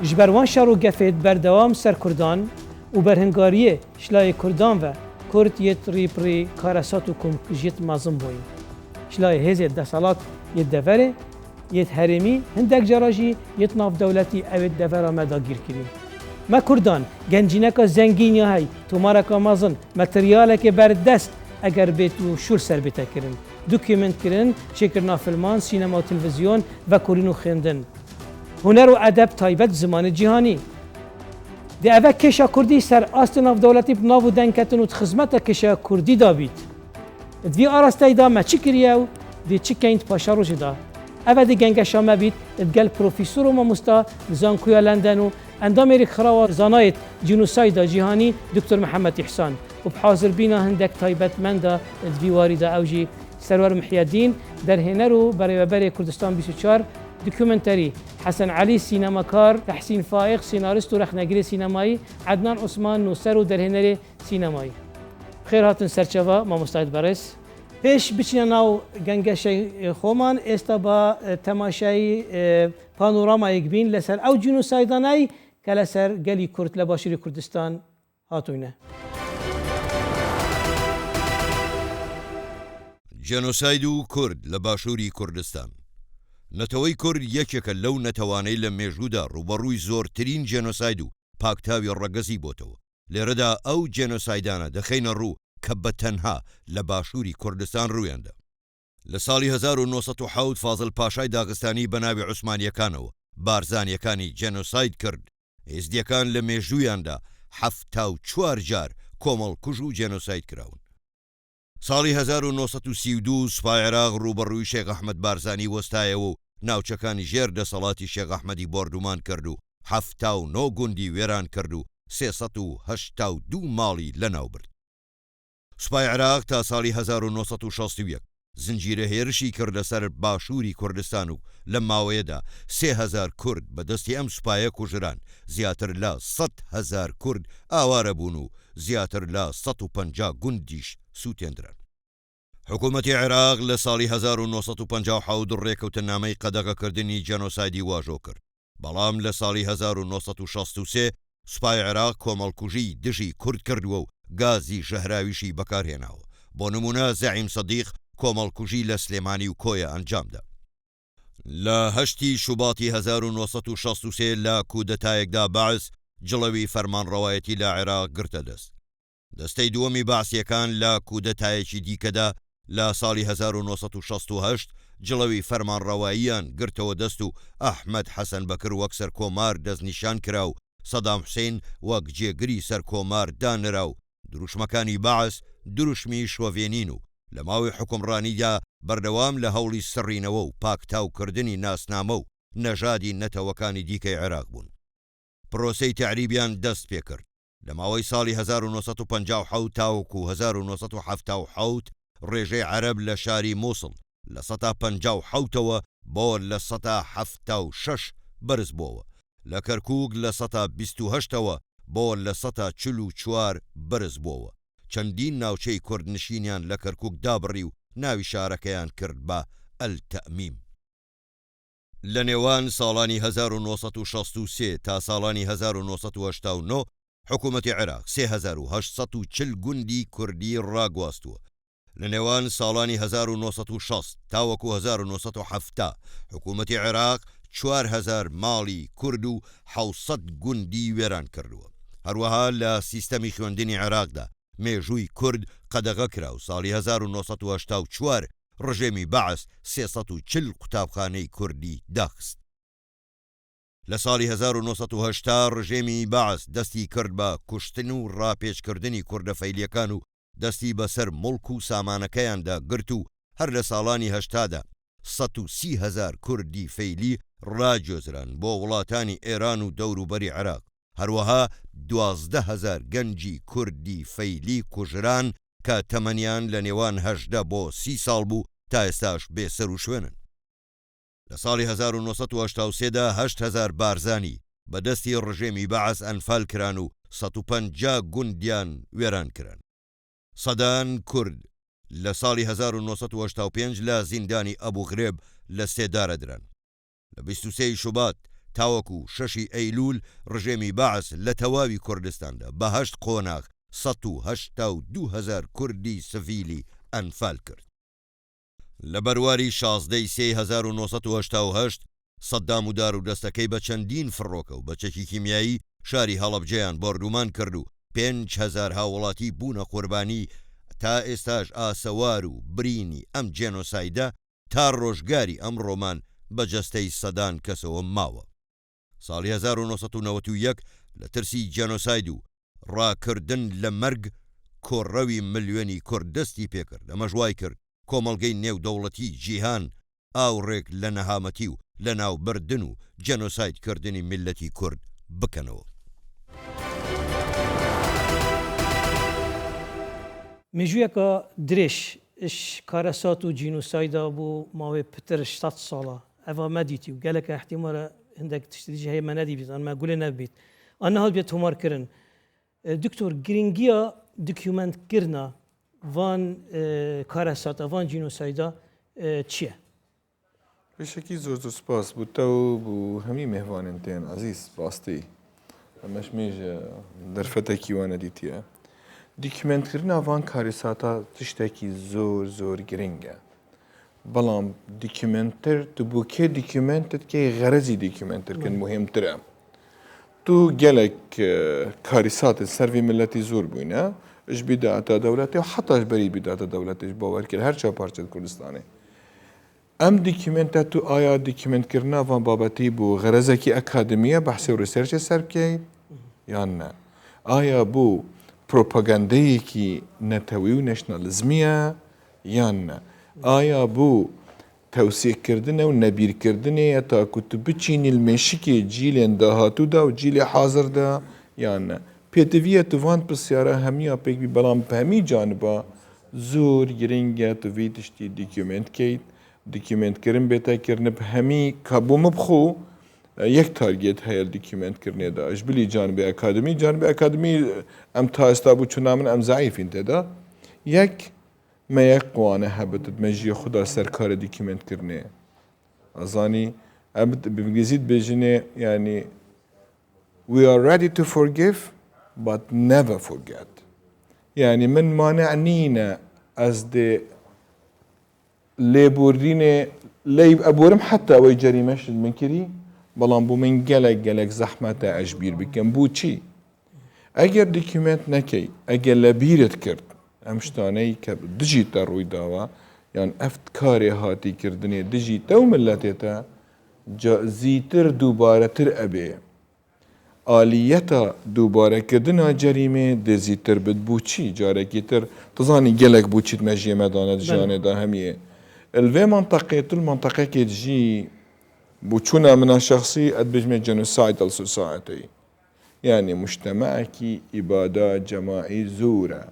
جبروان شارو گفت بردوام سر کردان و برهنگاریه شلای کردان و کرد یت ریپری کارسات و کمکجیت مازم بوین. شلای هزه دسالات یت دفره یت هرمی هندک جراجی یت ناف دولتی اوید دفره مداگیر کریم. ما کردان گنجینه که زنگینی های توماره که مازن متریاله که بردست اگر بیت و شور سر بیت کرن دوکیمنت کرن چکرنا فیلمان سینما و تلویزیون و کورین و خواندن هنر و ادب تایبت زمان جهانی دی اوه کشا کردی سر آستناف دولتی بناو دنکتن و خدمت کشا کردی دابید دی آراسته دا ما چی کریو دی چی کیند پاشا روش دا اوه دی گنگ شامه بید ادگل پروفیسور و ماموستا زانکویا لندن و اندام ایریک خراوه زانایت جنوساید جهانی دکتر محمد احسان و بحاضر بینا هندک تایبت من دا ادویواری دا اوجی سرور محی الدین در هنرو برای بری کردستان 24 دوکومنتری حسن علی سینماکار تحسین فائق سیناریست و رخنگری سینمایی عدنان عثمان نوسر و در هنر سینمایی خیر هاتن سرچوا ما مستعد برس پیش بچینه ناو گنگشی خومان استا با تماشای پانوراما یکبین لسر او جنوسایدانای که لسر گلی کرد لباشری کردستان هاتوینه جنوساید و کورد لە باشووری کوردستان نەتەوەی کورد یەکێکە لەو نەتەوانەی لە مێژوودا ڕوبەڕووی زۆرترین جێنۆساید و پاکتاوی ڕەگەزی بۆتەوە لێرەدا ئەو جێنۆسایدانە دەخەینە ڕوو کە بەتەنها لە باشووری کوردستان ڕوویاندا لە ساڵی 1970 فازڵ پاشای داغستانی بەناوی عوسمانیەکانەوە بارزانیەکانی جێنۆساید کرد هێزدیەکان لە مێژوویاندا 74 جار کۆمەڵکوژ و جێنۆساید کراون ساڵی 1932 سوپای عێراق ڕوبەڕووی شێخ ئەحمەد بارزانی وەستایەوە و ناوچەکانی ژێر دەسەڵاتی شێخ ئەحمەدی بۆردومان کرد و 79 گوندی وێران کرد و 382 ماڵی لەناو برد. سوپای عێراق تا ساڵی 1961 زنجیرە هێرشی کرد لەسەر باشووری کوردستان و لە ماوەیەدا 3000 کورد بەدەستی ئەم سوپایە کوژران زیاتر لە 100,000 کورد ئاوارە بوون و زیاتر لە 150 گوندیش سووتێنران. حکوومەتی عێراق لە ساڵی 1950 ڕێکەوتنامەی قەدەغەکردنی جەنۆسایدی واژۆ کرد بەڵام لە ساڵی 1963 سوپای عێراق کۆمەڵکوژی دژی کورد کردووە و گازی ژەهراویشی بەکارهێناوە بۆ نمونە زەعیم سەدیق کۆمەڵکوژی لە سلێمانی و کۆیە ئەنجامدا. لە 8 شوباتی 1963 لە کودەتایەکدا بەعس جڵەوی فەرمانڕەوایەتی لە عێراق گرتە دەست. دەستەی دووەمی باسیەکان لە کودەتایەکی دیکەدا لە ساڵی 1968 جڵەوی فەرمانڕەواییان گرتەوە دەست و ئەحمەد حەسەن بەکر وەک سەرکۆمار دەستنیشان کرا و سەدام حوسێن وەک جێگری سەرکۆمار دانرا و دروشمەکانی بەعس دروشمی شۆڤێنین و لە ماوەی حکومڕانیدا بەردەوام لە هەوڵی سڕینەوە و پاکتاوکردنی ناسنامە و نەژادی نەتەوەکانی دیکەی عێراق بوون. پرۆسەی تەعریبیان دەست پێکرد. لە ماوەی ساڵی 1950 تاوەکو 1970 ڕێژەی عەرەب لە شاری مووسڵ لە 157ەوە بۆ لە 176 بەرز بووەوە لە کەرکووک لە 128ەوە بۆ لە 144 بەرز بووەوە چەندین ناوچەی کوردنشینیان لە کەرکووک دابڕی و ناوی شارەکەیان کرد بە ئەلتەئمیم. لە نێوان ساڵانی 1963 تا ساڵانی 1989 حکوومەتی عێراق 3840 گوندی کوردی ڕاگواستووە. لە نێوان ساڵانی 1960 تاوەکو 1970 حکوومەتی عێراق 4000 ماڵی کورد و 600 گوندی وێران کردووە. هەروەها لە سیستەمی خوێندنی عێراقدا مێژووی کورد قەدەغە کرا و ساڵی 1984 ڕژێمی بەعس 340 قوتابخانەی کوردی داخست. لە ساڵی 1970 ڕژێمی بەعس دەستی کرد بە کوشتن و ڕاپێچکردنی کوردە فەیلیەکان و دەستی بەسەر مڵک و سامانەکەیاندا گرت و هەر لە ساڵانی هەشتادا 130,000 کوردی فەیلی ڕاگوێزران بۆ وڵاتانی ئێران و دەوروبەری عێراق. هەروەها 12,000 گەنجی کوردی فەیلی کوژران کە تەمەنیان لە نێوان 18 بۆ 30 ساڵ بوو تا ئێستاش بێسەر و شوێنن. لە ساڵی 1983دا 8,000 بارزانی بەدەستی ڕژێمی بەعس ئەنفال کران و 150 گوندیان وێران کران. سەدان کورد لە ساڵی 1985 لە زیندانی ئەبوغرێب لە سێدارە دران. لە 23 شوبات تاوەکو 6 ئەیلول ڕژێمی باعس لە تەواوی کوردستاندا بە 8 قۆناغ 182,000 کوردی سڤیلی ئەنفال کرد. لە بەرواری 16 1970 سەدام و دار و دەستەکەی بە چەندین فڕۆکە و بەچەکی کیمیایی شاری هەڵەبجەیان بۆردومان کرد و 5,000 هاوڵاتی بوونە قوربانی تا ئێستاش ئاسەوار و برینی ئەم جێنۆسایدە تا ڕۆژگاری ئەم ڕۆمان بە جەستەی سەدان کەسەوە ماوە. ساڵی 1991 لە ترسی جێنۆساید و ڕاکردن لە مەرگ کۆڕەوی ملیۆنی کورددەستی پێکرد. ئەمەژوای کرد کۆمەڵگەی نێودەوڵەتی جیهان ئاوڕێک لە نەهامەتی و لە ناوبردن و جێنۆسایدکردنی میلەتی کورد بکەنەوە. مێژوویەکە درێژ کارەسات و جینۆسایدا بۆ ماوەی پتر 100 ساڵە ئەڤ مەدیتی و گەلێکە احتیمالە هەندێک تشتیجی هەیە مە نەدیبیت ئەمە گولێ نەبیت ئەنە هەڵ بێت تۆمارکردن. دکتۆر گرنگیە دکیومنتکردنا وان کارەساتە وان جینۆسایدا چییە؟ بشكل زۆر سپاس بۆ تەو بۆ هەمی مێهوانن تێن عزیز ڕاستی ئەمەش مێژە دەرفەتێکی وانە دیتیە. دیکیمنتکردنا وان کارەساتە تشتێکی زۆر زۆر گرنگە. بەڵام دیکیمنتر تو بۆ کێ دیکیمنتت کێ غەرەزی دیکیمنترکردن مهمترە. تو gelek karîsatên servê milletî zor bûne ji bîdata dewletê û heta ji berî bîdata dewletê ji bawer kir her çawa parçe Kurdistanê. Em dîkîmenta tu aya dîkîmentkirina van babetî bû xerezekî akademiye behsê û researchê ser bikey yan ne? Aya bû propagandayekî netewî û nationalizmî ye yan ne? Aya bû tewsîhkirdinê û nebîrkirdinê ye ta ku tu biçînî li mêşikê cîlên dahatû da û cîlê hazir da yan ne? Pêtiviye tu van pirsyara hemiya pêk bî belam bi hemî caniba zor giring e tu vî tiştî dîkûment bikeyt. Dîkûmentkirin bête kirin bi hemî kabû mibxû yek target heye dîkûmentkirinê da. Ji bilî canibê akademî em ta êsta bû çûna min em zeîfîn tê da. Yek me yek wane hebitit me jî xuda serkarê dîkûmentkirinê. Azanî em bi İngilîzî dibêjine yani we are ready to forgive but never forget. Yani min mane'e nîne ez dê lêborînê lê eborim heta wê cerîmeş min kirî بەڵام بۆ من gelek zehmete ez bîr bikim bû çi? Eger dîkûment nekey eger le bîret kir em ştaneyî ke dijî te rûy dawa yan ev karê hatî kirdinê dijî te û milletê te zîtir dûbaretir ebê. Aliyeta dûbarekirina cerîmê dê zîtir bit bû çi? Carekî tir tizanî gelek bû çît me jiyê me dane di jiyanê da hemiyê. Li vê menteqê tu li menteqekê dijî بوچونا من شخصي أدبجمة جنوسايدال سوسايتي يعني مجتمعكي إبادة جماعي زورة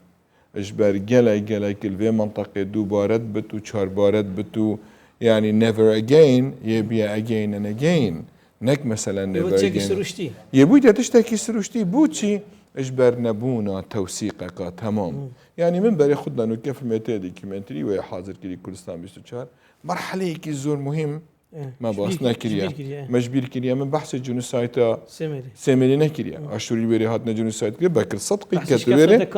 إجبر جلا كل في منطقة دو بارد بتو چار بارد بتو يعني never again يبيا again and again نك مثلا never again يبوي تشتكي سروشتي بوتشي إجبر نبونا توثيقك تمام يعني من بري خدنا إنه كيف ميتادي كيمنتري ويا حاضر كلي كردستان 24 مرحلة كي زور مهم ما باسنا كريا مجبير كريا من بحث الجنوسايد سيميلي نكريا اشوري بيري هاتنا جنوسايد بكر صدقي كتبيري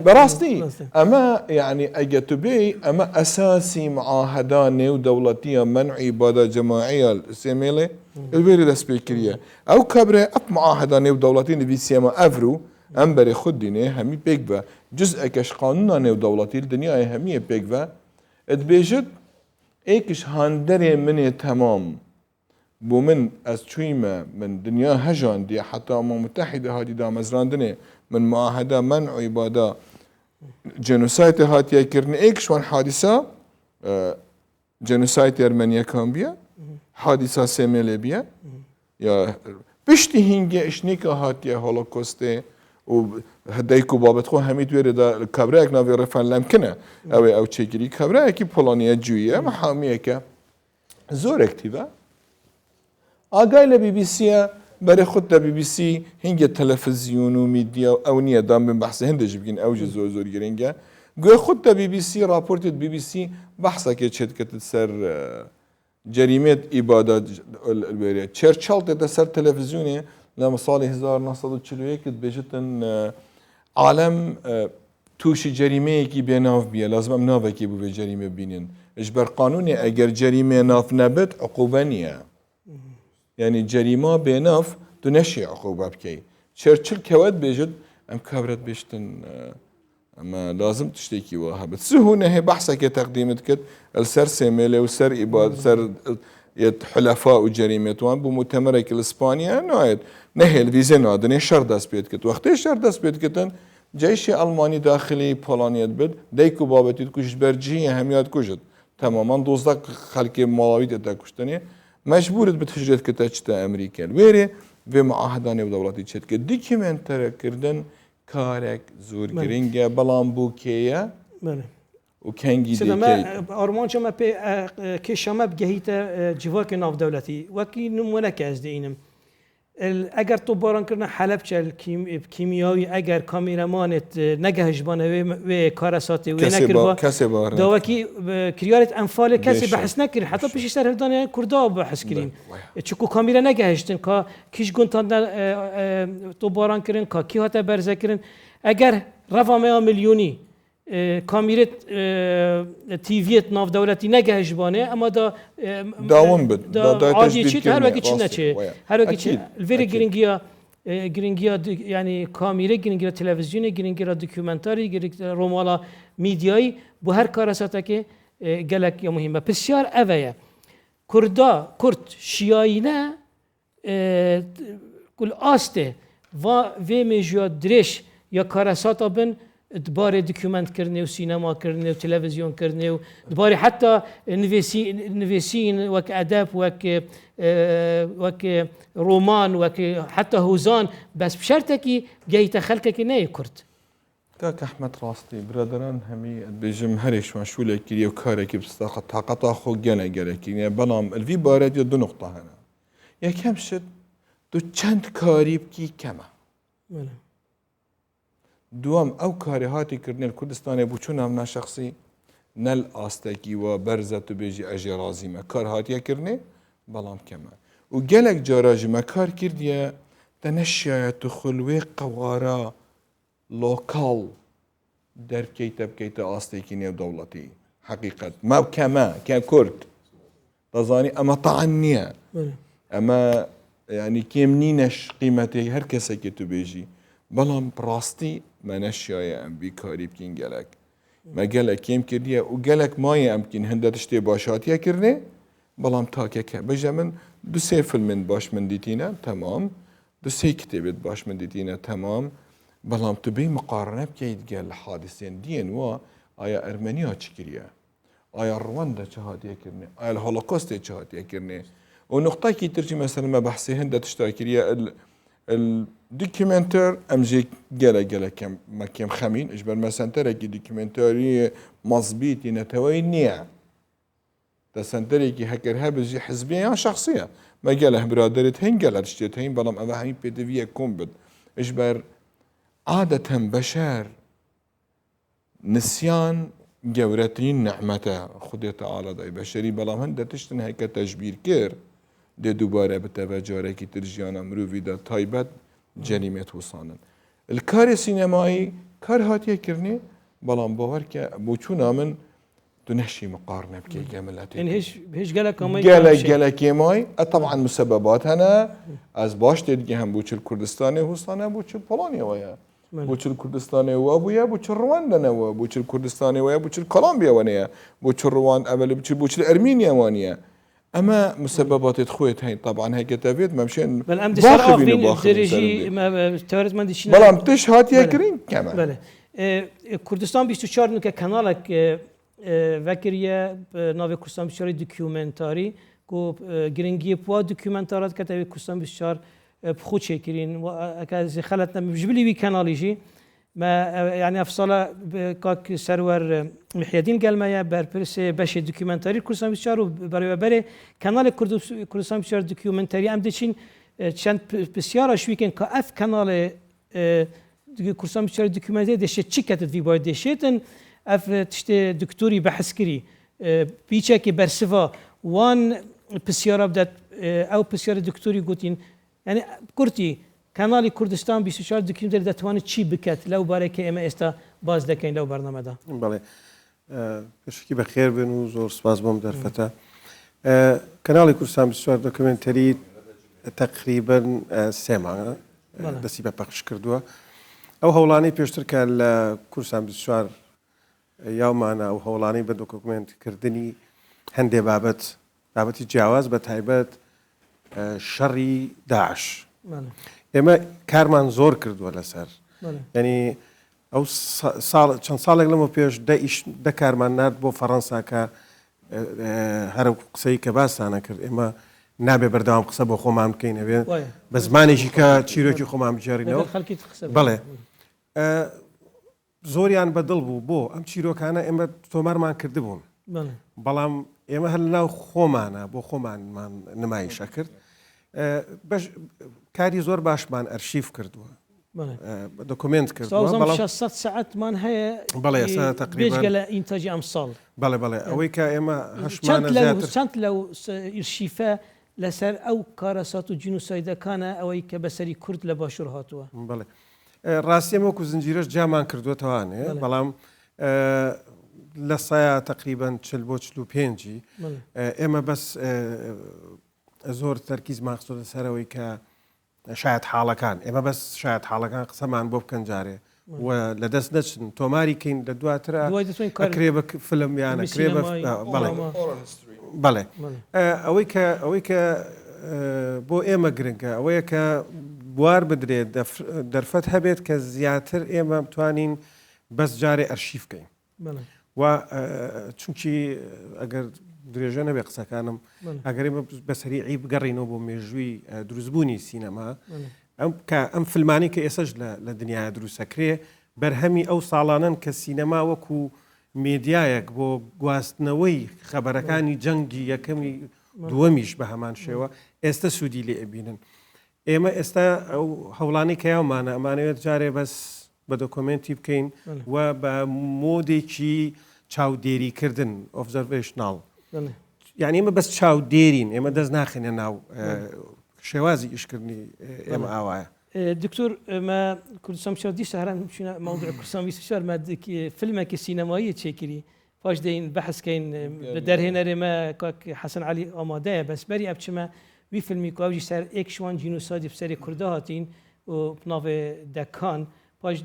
براستي اما يعني اجتبي اما اساسي معاهدان ودولتيه منع اباده جماعيه سيميلي البيري دسبيكريا او كبره اب معاهدان ودولتين بي سيما افرو امبري خديني همي بيكبا جزء كش قانون ودولتي الدنيا هميه بيكبا ادبيجت ایکش هندره منی تمام بو من از چویمه من دنیا هجان دی حتی امم متحده هادی دا مزراندنه من معاهده منع عباده جنوساید هاتیه کرنه ایکش وان حادثه جنوساید ارمنیا کام بیا حادثه سیمله بیا یا پشتی هنگه اشنیکه هاتیه هولوکوسته و هدایکو بابت خو همید ویره دا کبره اک ناوی رفن لمکنه او چگیری کبره اکی پولانیه جویه محامیه که زور اکتیوه آگای لبی بی سیه برای خود دا بی بی سی هنگه تلفزیون و میدیا او نیه دام بین بحث هندش بگین اوج زور گرنگه گوه خود دا بی بی سی راپورتید بی بی سی بحثه که چید کتت سر جريمة إبادة البرية تشرشل تتسر تلفزيوني لما صالي 1941 بيجتن عالم توشي جريمة كي بيناف بيا لازم ام نافا كي بو جريمة بينين اجبر قانوني اگر جريمة ناف نبت عقوبانية يعني جريمة بيناف تنشي عقوبة بكي تشرشل كواد بيجد ام كابرت بيشتن اما لازم تشتكي واها بس هنا هي بحثك تقديمت كت السر سيميلي وسر إباد سر حلفاء وجريمة وان بمؤتمرك الإسبانيا نوعد نهي الفيزا نادني شر دست بيت كت وقت شر دست بيت كتن جيش ألماني داخلي بولانيا بد ديكو بابتي تكوش برجي أهميات كوجد تماما دوزدك خلق ملاوي تكوشتني مجبورة بتهجرت كتاجتا أمريكا الويري بمعاهداني بدولتي تشت كت ديكيمنتر كردن كارك زور جرينجا بلامبو كيا وكانجي سلام أرمان شما كشما بجهيت جواك ناف دولتي وكي نمونك از دينم اگر تو باران کردن حلب چل کیمیایی اگر کامیرمانت نگهش بانه و کارساتی و نکرد کسی بار داوکی کریارت انفال کسی بحث نکرد حتی پیش سر هردان کردا بحث کردیم چکو کامیرا نگهشتن که کیش گونتان تو باران کردن که کی هات برزه کردن اگر رفع میلیونی کامیرت تیویت ناف دولتی نگهش بانه اما دا داوم بد دا عادی چیت هر وقت چی نچه هر وقت چی الوری گرینگیا یعنی کامیره گرینگیا تلویزیونی گرینگیا دکومنتاری گرینگیا رومالا میدیایی بو هر کار ساته که گلک یا مهمه بسیار اوه کرد شیایی نه کل آسته و میجوا درش یا کار ساته بن دباره دکومنت کرنه و سینما کرنه و تلویزیون کرنه و دباره حتی نویسین وک ادب وک رومان وک حتی هوزان بس بشرطه که جایت خلقه که نه کرد كاك احمد راستي برادران همي بيجم هريش مشغولة كي وكارك بستاقة طاقة اخو جانا جالك يعني بلام الفي بارد دو نقطة هنا يا كم شد دو چند كاري بكي كما دوام او کاری هاتی کردن کردستان بوچون هم شخصی نل آستکی و برزت و بیجی اجی رازی ما کار هاتی کردنه بلام کما و گلک جاراج ما کار کردیه تنشیات خلوی قوارا لوکال در کیتب کیت آستکی نیو دولتی حقیقت ما کما کرد تزانی اما طعنیه اما يعني كيم نينش قيمتي هر كسا كتو بيجي بلام براستي ما نشيا ام بيكاري بكين جالك ما جالك كيم كرديا وجالك ما يمكن هندا تشتي باشاتيا كرني بلام تاكك بجا من دو سي فيلم باش من ديتينا تمام دو سي كتابت باش من ديتينا تمام بلام تبي مقارنة بكيت قال حادثين دين و آيا أرمينيا تشكريا آيا رواندا شهادية كرني آيا الهولوكوست شهادية كرني ونقطة كي ترجي مثلا ما بحثي هندا تشتاكريا الدوكيومنتر امجي جالا كم خمين اجبر مثلا تركي دوكيومنتري مظبيط نتوي نيع تسنتري كي هكرها بجي حزبيه شخصيه ما جاله برادرت هين جالا تشتيت هين بلام اما هين بي دي في كومبد اجبر عادة بشر نسيان جورتين نعمته خدي تعالى داي بشري بلام هندا تشتن هيك تجبير كير دي دوباره بتوجه كي ترجيانا مروفي دا تايبت جريمة وصانن الكار سينمائي كار هاتيه كرني بلان باور كه بوچونا من تنشي مقارنه بكي جملاتي يعني هيش قالك قالك ماي طبعا مسببات هنا از باش تدقي هم بوچ الكردستاني وصانه بوچ بولونيا ويا بوچ الكردستاني وابويا بوچ رواندا و بوچ الكردستاني ويا بوچ كولومبيا ونيا بوچ روان اول بوچ ارمينيا وانيا اما مسببات تخويت هين طبعا هيك تافيت ما مشان بل دي صار افين درجي ما تورز ما ديش بلام تش هات يكرين كمان بله كردستان 24 نوك كانالك وكريه ناوي كردستان 24 دوكيومنتاري كو جرينجي بوا دوكيومنتارات كتابي كردستان 24 بخو شكرين وكاز خلتنا بجبلي وي كاناليجي ما يعني افصل كاك سرور محي الدين قالمايا بربرس باش دوكيومنتاري كردستان 24 وبرابر كانال كردستان 24 دوكيومنتاري ام دشين چند بسیار شویکن که اف کانال كردستان 24 دوكيومنتاري دشت چیکت وی باید دشتن اف تشت دکتوری بحث کری بیچه که برسوا وان پرسیارا بدات او پرسیار دکتوری گوتین یعنی کورتی کانالی کوردستان 24 دکیلومتر دەتوانێت چی بکات لەو بارەی کە ئێمە ئێستا باز دەکەین لەو بەرنامەدا. بەڵێ پێشکی بەخێر بن و زۆر سپاس بۆم دەرفەتە. کەناڵی کوردستان 24 دۆکمنتەری تقریبا 3 مانگە دەستی بە پەخش کردووە. ئەو هەوڵانەی پێشتر کە لە کوردستان 24 یاومانە ئەو هەوڵانەی بە دۆکمنتکردنی هەندێ بابەتی جیاواز بە تایبەت شەڕی داعش. ئێمە کارمان زۆر کردووە لەسەر ینی ئەو چەند ساڵێک لەمە پێش دە کارمان نرد بۆ فەڕەنسا کە هەر قسەی کە باسانە کرد ئێمە نابێ بەردەوام قسە بۆ خۆمان بکەینەوێ بە زمانێکی کە چیرۆکی خۆمان بجێڕینەوە. بەڵێ زۆریان بەدڵ بوو بۆ ئەم چیرۆکانە ئێمە تۆمارمان کردبوون بەڵام ئێمە هەر ناو خۆمانە بۆ خۆمانمان نمایشە کرد. کاری زۆر باشمان ئەرشیف کردووە دۆکمنت کردووە 600 ساعتمان هەیە بەڵێ ئێستا تقریبا لە ئینتاجی ئەم ساڵ. بەڵێ ئەوەی کە ئێمە هەشمانە زیاتر چەند لەو ئیرشیفە لەسەر ئەو کارەسات و جینوسایدەکانە ئەوەی کە بەسەری کورد لە باشوور هاتووە. بڵێ ڕاستی ئەمە وەکو زنجیرەش جامان کردووەتەوانێ بەڵام لە سایە تقریبا 40 بۆ 45 ئێمە بەس زۆر تەرکیز ماخستۆ لەسەرەوەی کە شاید حاڵەکان ئێمە بەس شاید حاڵەکان قسەمان بۆ بکەن جارێ و لە دەست نەچن تۆماری کەین لە دواترە کرێ بە فلم یانە کرێ بەڵێ ئەوەی کە بۆ ئێمە گرنگە ئەوەیە کە بوار بدرێت دەرفەت هەبێت کە زیاتر ئێمە بتوانین بەس جارێ ئەرشیف بکەین و چونکی ئەگەر درێژە نەبێ قسەکانم ئەگەر ئێمە بەسەریعی بگەڕینەوە بۆ مێژووی دروستبوونی سینەما ئەم فیلمانی کە ئێسش لە دنیای دروستەکرێ بەرهەمی ئەو ساڵانن کە سینەما وەکو مێدیایەک بۆ گواستنەوەی خەبەرەکانی جەنگی یەکەمی دووەمیش بە هەمان شێوە ئێستا سوودی لێ ئەبینن. ئێمە ئێستا ئەو هەوڵانی کە یاومانە ئەمانەوێت جارێ بەس بە دۆکۆمنتی بکەین و بە مۆدێکی چاودێریکردن ئۆبزەرڤێشناڵ یعنی ئێمە بەس چاودێرین ئێمە دەست ناخینە ناو شێوازی ئیشکردنی ئێمە ئاوایە. دکتۆر ئەمە کوردستان شاردی شەهران موضوع کوردستان 24 فیلمێکی سینەمایی چێکری پاش دەین بەحثکەین دەرهێنەرێمە کاک حەسەن عەلی ئامادەیە بەس بەری ئەبچمە وی فیلمی کاوجی سەر ئێکشوان جینۆسایدی بسەری کووردا هاتین و ناوێ دەکان پاش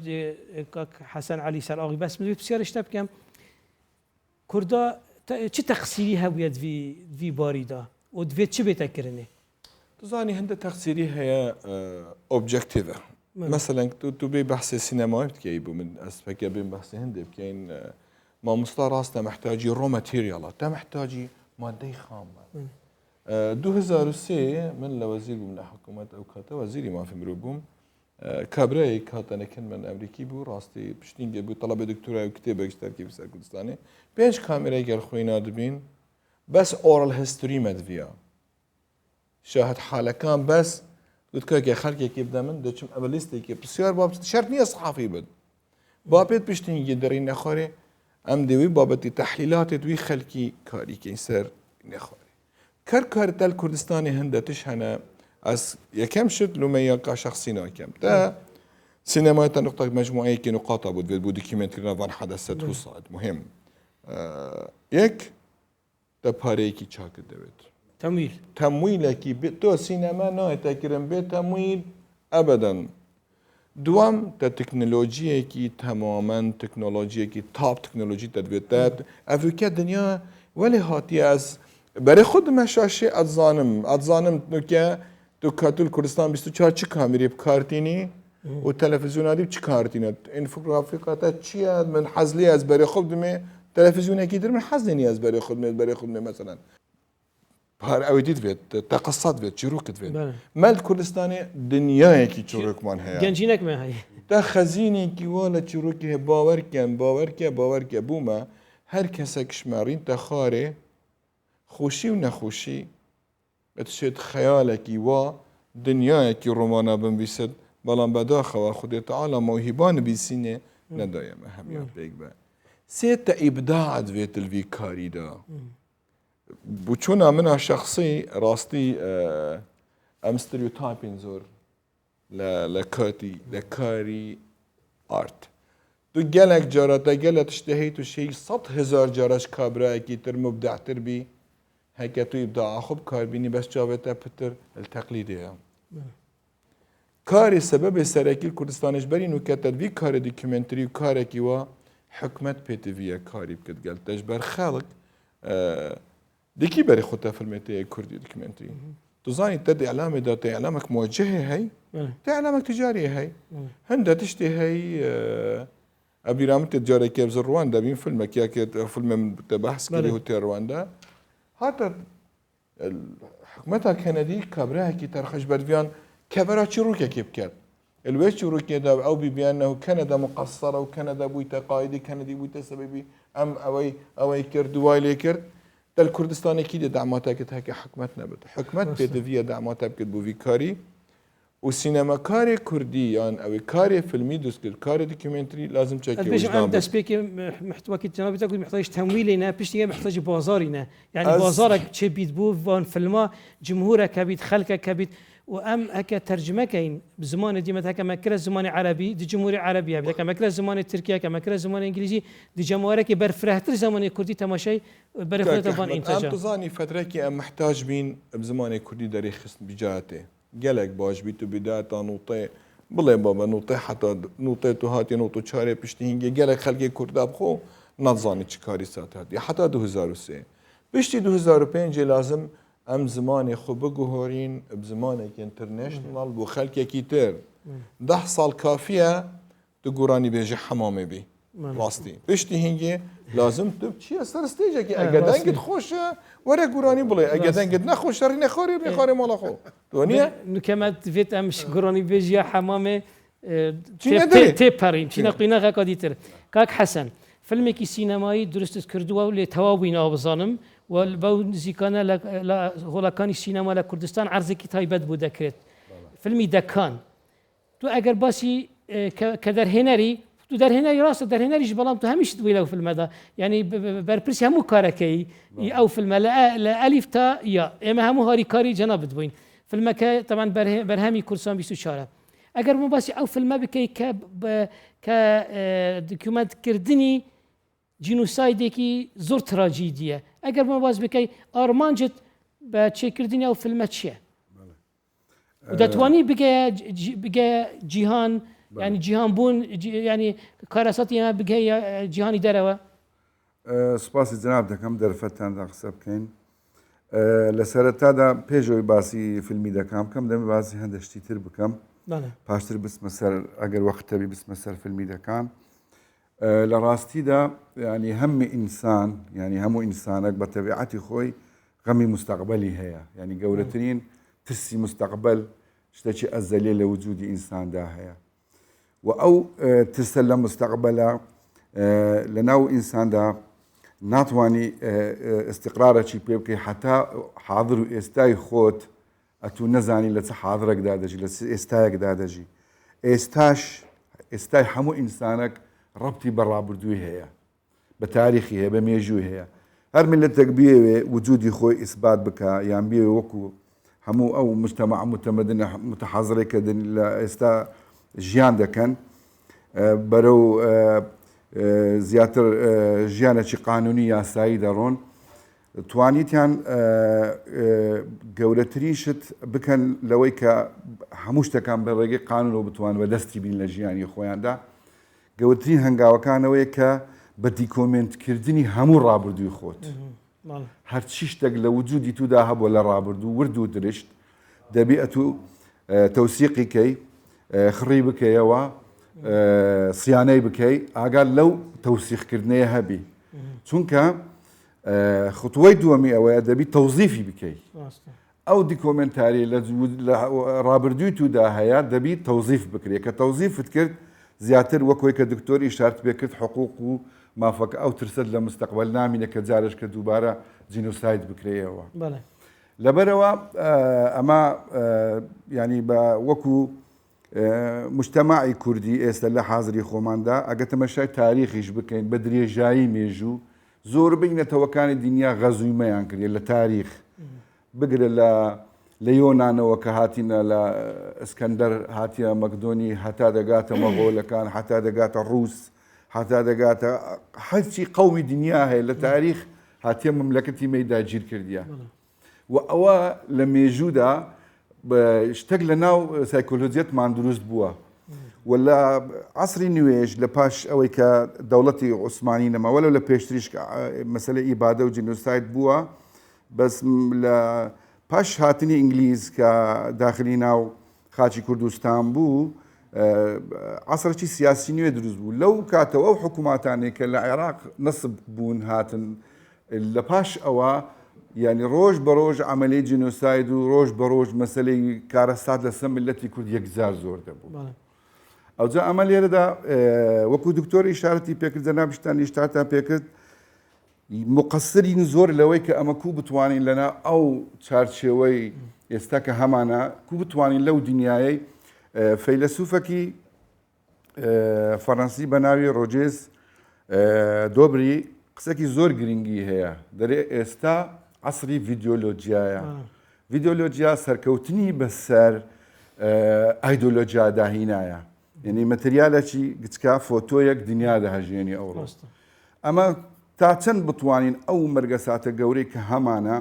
کاک حەسەن عەلی سەر ئاغی بەس من پرسیارشتە بکەم کووردا چی تەقسیری هەبووە دوی باریدا و دوێت چی بێتەکردنێ؟ دەزانی هەندە تەقسیری هەیە ئۆبجەکتیڤە مثلەن تو بێ بەحسێ سینەمایی بکەی بوو من ئەسپەکە بێن بەحسێ هەندێ بکەین مامۆستا ڕاستە مەحتاجی ڕۆ مەتیریاڵە تا مەحتاجی مادەی خامە 2003 من لە وەزیر بووم لە حکوومەت ئەو کاتە وەزیری مافی مرۆ بووم کابرایەک کاتەنەکەن من ئەمریکی بوو ڕاستی پشتینگە بوو تەڵەبە دکتۆرای و کتێبێک تەرکیبی سەر کوردستانی 5 کامێرای گەرخۆی نادبین بەس ئۆڕەل هیستوری مەدڤیە شاهد حالەکان بەس گوتکەکە خەڵکێکی بدە من دەچم ئەمە لیستێکی پرسیار با شەرت نییە سەحافی بن با پێت پشتینگی دەڕی نەخۆرێ ئەم دەوی بابەتی تەحلیلاتێت دوی خەلکی کاریکەین سەر نەخۆرێ کار کوردستانی هەندە تش هەنە از یەکەم شت لومەیەکە شخصی ناکەم تا سینەمای تا نقطة مجموعەیەکی نقاطە بود بۆ دوکیمنتکردن وان حدثت وصاد مهم یەک تا پارەیەکی چاکت دەوێت تەمویلێکی تۆ سینەما نایەتەکردن بێت تەمویل ئەبەدەن دوام تا تەکنۆلۆژیەکی تەمامەن تەکنۆلۆژیەکی تاپ تەکنۆلۆژی دەبێت ئەفریقا دنیا وەلی هاتی ئەس بەرێ خودمە شاشێ ئەتزانم نوکە تو کاتول کوردستان 24 چی کامێرێ بکارتینی و تەلەڤیزیۆنادی چی کارتینە ئینفۆگرافیکاتە چییە من حەزلی ئەس بەرێ خۆ دمێ تەلەڤیزیۆنێکی در من حەزی نیە ئەس بەرێ خودمێ مەسەلەن پار ئەوەی دیت بێت تەقەسەد بێت چیرۆکت بێت مەلد کوردستانی دنیایەکی چیرۆکمان هەیە گەنجینەکمان هەیە تا خەزینێکی وا لە چیرۆکی هەیە باوەرکە بوومە هەر کەسێک شمارین تا خوارێ خوشی و نەخۆشی ئەتشێت خەیالێکی وا دنیایەکی ڕۆمانە بنویسێت بەڵام بەداخەوە خودێت تەعاڵە مەوهیبانە بیسینێ نەدایەمە هەمیان پێک بە سێ تا ئیبداعت بێت الوی کاریدا بوچونا منها شخصي راستي ام ستيريوتايبين زور لكاري ارت تو جالك جارتا جالت تشتهيت شيء 100,000 جارش كابرا كي تر مبدع تربي هيك تو ابداع خب كاربيني بس جابتا بتر التقليديه كاري سبب سركي كردستانش برين وكتب في كاري دوكيومنتري وكاري كيوا حكمت بيتفيا كاري بكت قال تجبر خالق ديكي بري خوتا فيلمتي كردي دوكيومنتري تظاني تد اعلامي دات اعلامك موجهه هي اعلامك تجاري هي هندا تشتي هي ابي رامت تجاري كيف رواندا بين فيلمك يا فيلم من بحث كلي هوتيل رواندا حتى حكمتها كندي كبرها كي ترخش برفيان كبرها تشروكه كيف كان الويش تشروكه دا او بيانه كندا مقصره وكندا بويتا قايدي كندي بويتا سببي ام اوي كرد وايلي كرد الكردستان اكيد دعماتها كت هيك حكمتنا حكمت بيدفيا دعماتها بكت بو فيكاري والسينما كاري كردي يعني او كاري فيلمي دوس كاري دوكيومنتري لازم تشكي باش عم تسبيك محتوى كي جنابي تاكل محتاج تمويلنا بيشتي محتاج بازارنا يعني بازارك تشي بيت بو فان فيلما جمهورك بيت خلقك بيت وام هكا ترجمه كاين بزمان ديما هكا مكره زمان عربي دي جمهوري عربيه هكا مكره زمان تركيا هكا مكره زمان انجليزي دي جمهورك برفرهتر زمان كردي تماشي برفرهتر فان انتاج ام تظاني فتره كي محتاج بين بزمان كردي داري خص بجاته قالك باش بيتو بداتا نوطي بلا بابا نوطي حتى نوطي تو هاتي نوطو چاره پشتي قالك خلقي كردا بخو نظاني چكاري سات هاتي حتى 2003 پشتي 2005 لازم ام زماني خو بگهورين بزمانك انترناشنال بو خلقي كيتر 10 سال كافيه تقراني بيجي حمامي بي راستي پشتي هنگي لازم تبچي سر ستيجك اگدان قد خوش ورا قراني بلا اگدان قد نخوش رينا خوري بخاري مالا خو دنيا نكمت فيت امش قراني بيجي حمامي تي بارين تي نقينا غاكاديتر كاك حسن فيلمك سينمائي درست كردوا ولي تواوينا بزانم والبو زيكانا لا غولاكاني سينما لكردستان عرض كتايبت بو دكرت فيلمي دكان تو اگر باسي كدر هنري تو در هنري راست در هنري جبلام تو همش دويلو في المدى يعني بربرسي همو كاركي او في لا الف تا يا اما همو هاري كاري جناب دوين في المكان طبعا برهمي كورسان بيستو شاره اگر مو باسي او في المبكي ك دوكيومنت كردني جينوسايدكي زور تراجيديه اگر ما باز بكي ارمانجت بتشي كردني او فيلم تشي ودتواني بقى جيهان يعني جيهان بون يعني كاراساتي انا بقى جيهاني دروا سپاسی جناب دەکەم دەرفەتان دا قسە بکەین لە سەرەتادا پێشەوەی باسی فیلمی دەکەم کەم دەمە باسی هەندێک شتی تر بکەم پاشتر بسمە سەر ئەگەر وەختەبی بسمە سەر فیلمی دەکەم لە ڕاستیدا ینی هەموو ئینسان ینی هەموو ئینسانێک بە تەبیعەتی خۆی غەمی مستەقبەلی هەیە ینی گەورەترین ترسی مستەقبەل شتێکی ئەزەلێ لە وجودی ئینساندا هەیە و ئەو ترسە لە مستەقبەلە لەناو ئینساندا ناتوانانی استقرارێکی پێ بکەی حتا حاضر و ئێستای خۆت ئەتوو نەزانی لە چه حاضرێکدا دەژی لە ئێستایەکدا دەژی ئێستای هەموو ئینسانێک ڕەبتی بە ڕابردووی هەیە بە تاریخی هەیە بە مێژووی هەیە هەر ملەتێک بێوێ وجودی خۆی ئیسبات بکە یان بێوێ وەکو هەموو ئەو مجتەمع متەمەدن متحەزرێکەدن لە ئێستا ژیان دەکەن بەرەو زیاتر ژیانێکی قانونی یاسایی دەڕۆن توانیتیان گەورەتریشت بکەن لەوەی کە هەموو شتەکان بە ڕێگەی قانونەوە بتوان بە دەستی بین لە ژیانی خۆیاندا گەورەترین هەنگاوەکانەوەیە کە بە دیکۆمنتکردنی هەموو ڕابردووی خۆت هەرچی شتێک لە وجودی تودا هەبووە لە ڕابردوو ورد و درشت دەبێ ئەتوو تەوسیقی کەی خڕی بکەیەوە سیانەی بکەی ئاگار لەو تەوسیقکردنەیە هەبی چونکە خطوەی دووەمی ئەوەیە دەبی تەوزیفی بکەی ئەو دیکۆمنتاری لە ڕابردووی تودا هەیە دەبی تەوزیف بکرێت کە تەوزیفت کرد زیاتر وەکۆی کە دکتۆری شارت پێ کرد حقوق و مافەکە ئەو ترسەت لە مستەقبەل نامینە کە جارش کە دووبارە جینۆساید بکرێەوە لەبەرەوە ئەمە ینی بە وەکو مجتەماعی کوردی ئێستا لە حازری خۆماندا ئەگە تەمەشای تاریخیش بکەین بە درێژایی مێژوو زۆربەی نەتەوەکانی دنیا غەزویمەیان کردێت لە تاریخ بگرە لە یۆنانەوە کە هاتیینە لە ئەسکەندەر هاتیە مەکدۆنی هەتا دەگاتە مەغۆلەکان هەتا دەگاتە ڕووس هەتا دەگاتە هەرچی قەومی دنیا هەیە لە تاریخ هاتیە مملەکەتی مەیدا گیر کردیە و ئەوە لە مێژوودا شتێک لە ناو سایکۆلۆجیەتمان دروست بووە و لە عەسری نوێژ لە پاش ئەوەی کە دەوڵەتی عوسمانی نەماوە لە پێشتریش مەسەلەی ئیبادە و جینۆساید بووە بەس لە پاش هاتنی ئینگلیز کە داخلی ناو خاچی کوردستان بوو عەسرێکی سیاسی نوێ دروست بوو لەو کاتەوە ئەو حکووماتانێک کە لە عێراق نەسب بوون هاتن لە پاش ئەوە یعنی ڕۆژ بە ڕۆژ عملی جینۆساید و ڕۆژ بە ڕۆژ مەسلەی کارەسات لەسەر ملەتی کورد یەکجار زۆر دەبوو ئەوجا ئەمە لێرەدا وەکو دکتۆری ئیشارەتی پێکرد جەناب شتانی شتاتان پێکرد مقصرین زۆر لەوەی کە ئەمە کوو بتوانین لەنا ئەو چارچێوەی ئێستا کە هەمانە کوو بتوانین لەو دنیای فەیلسوفەکی فەڕەنسی بە ناوی ڕۆجێز دۆبری قسەکی زۆر گرنگی هەیە دەرێ ئێستا عەسری ڤیدیۆلۆجیایە ڤیدیۆلۆجیا سەرکەوتنی بەسەر ئایدۆلۆجیا داهینایە یعنی مەتریالێکی گچکا فۆتۆیەک دنیا دەهەژێنی ئەوڕۆ ئەمە تا چەند بتوانین ئەو مەرگە ساتە گەورەی کە هەمانە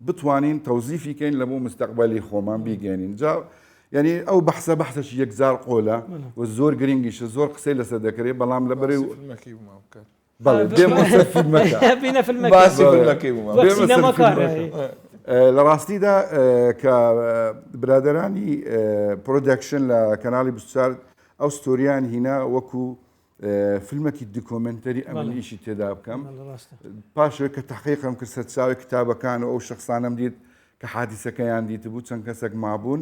بتوانین تەوزیفیکەین لە بۆ مستەقبەلی خۆمان بیگەێنین جا یعنی ئەو بەحسە بەحسەی یەکجار قۆلە و زۆر گرنگیشە زۆر قسەی لەسەر دەکرێت بەڵام لەبەرێ لە ڕاستیدا کە برادرانی پرۆدەکشن لە کەناڵی 24 ئەو ستۆریان هینا وەکو فیلمێکی دیکۆمنتەری ئەمەلیشی تێدا بکەم پاشەوەی کە تەحقیقم کرد سەرچاوی کتابەکان و ئەو شخصانم دیت کە حادیسەکەیان دیتبوو چەند کەسێک مابوون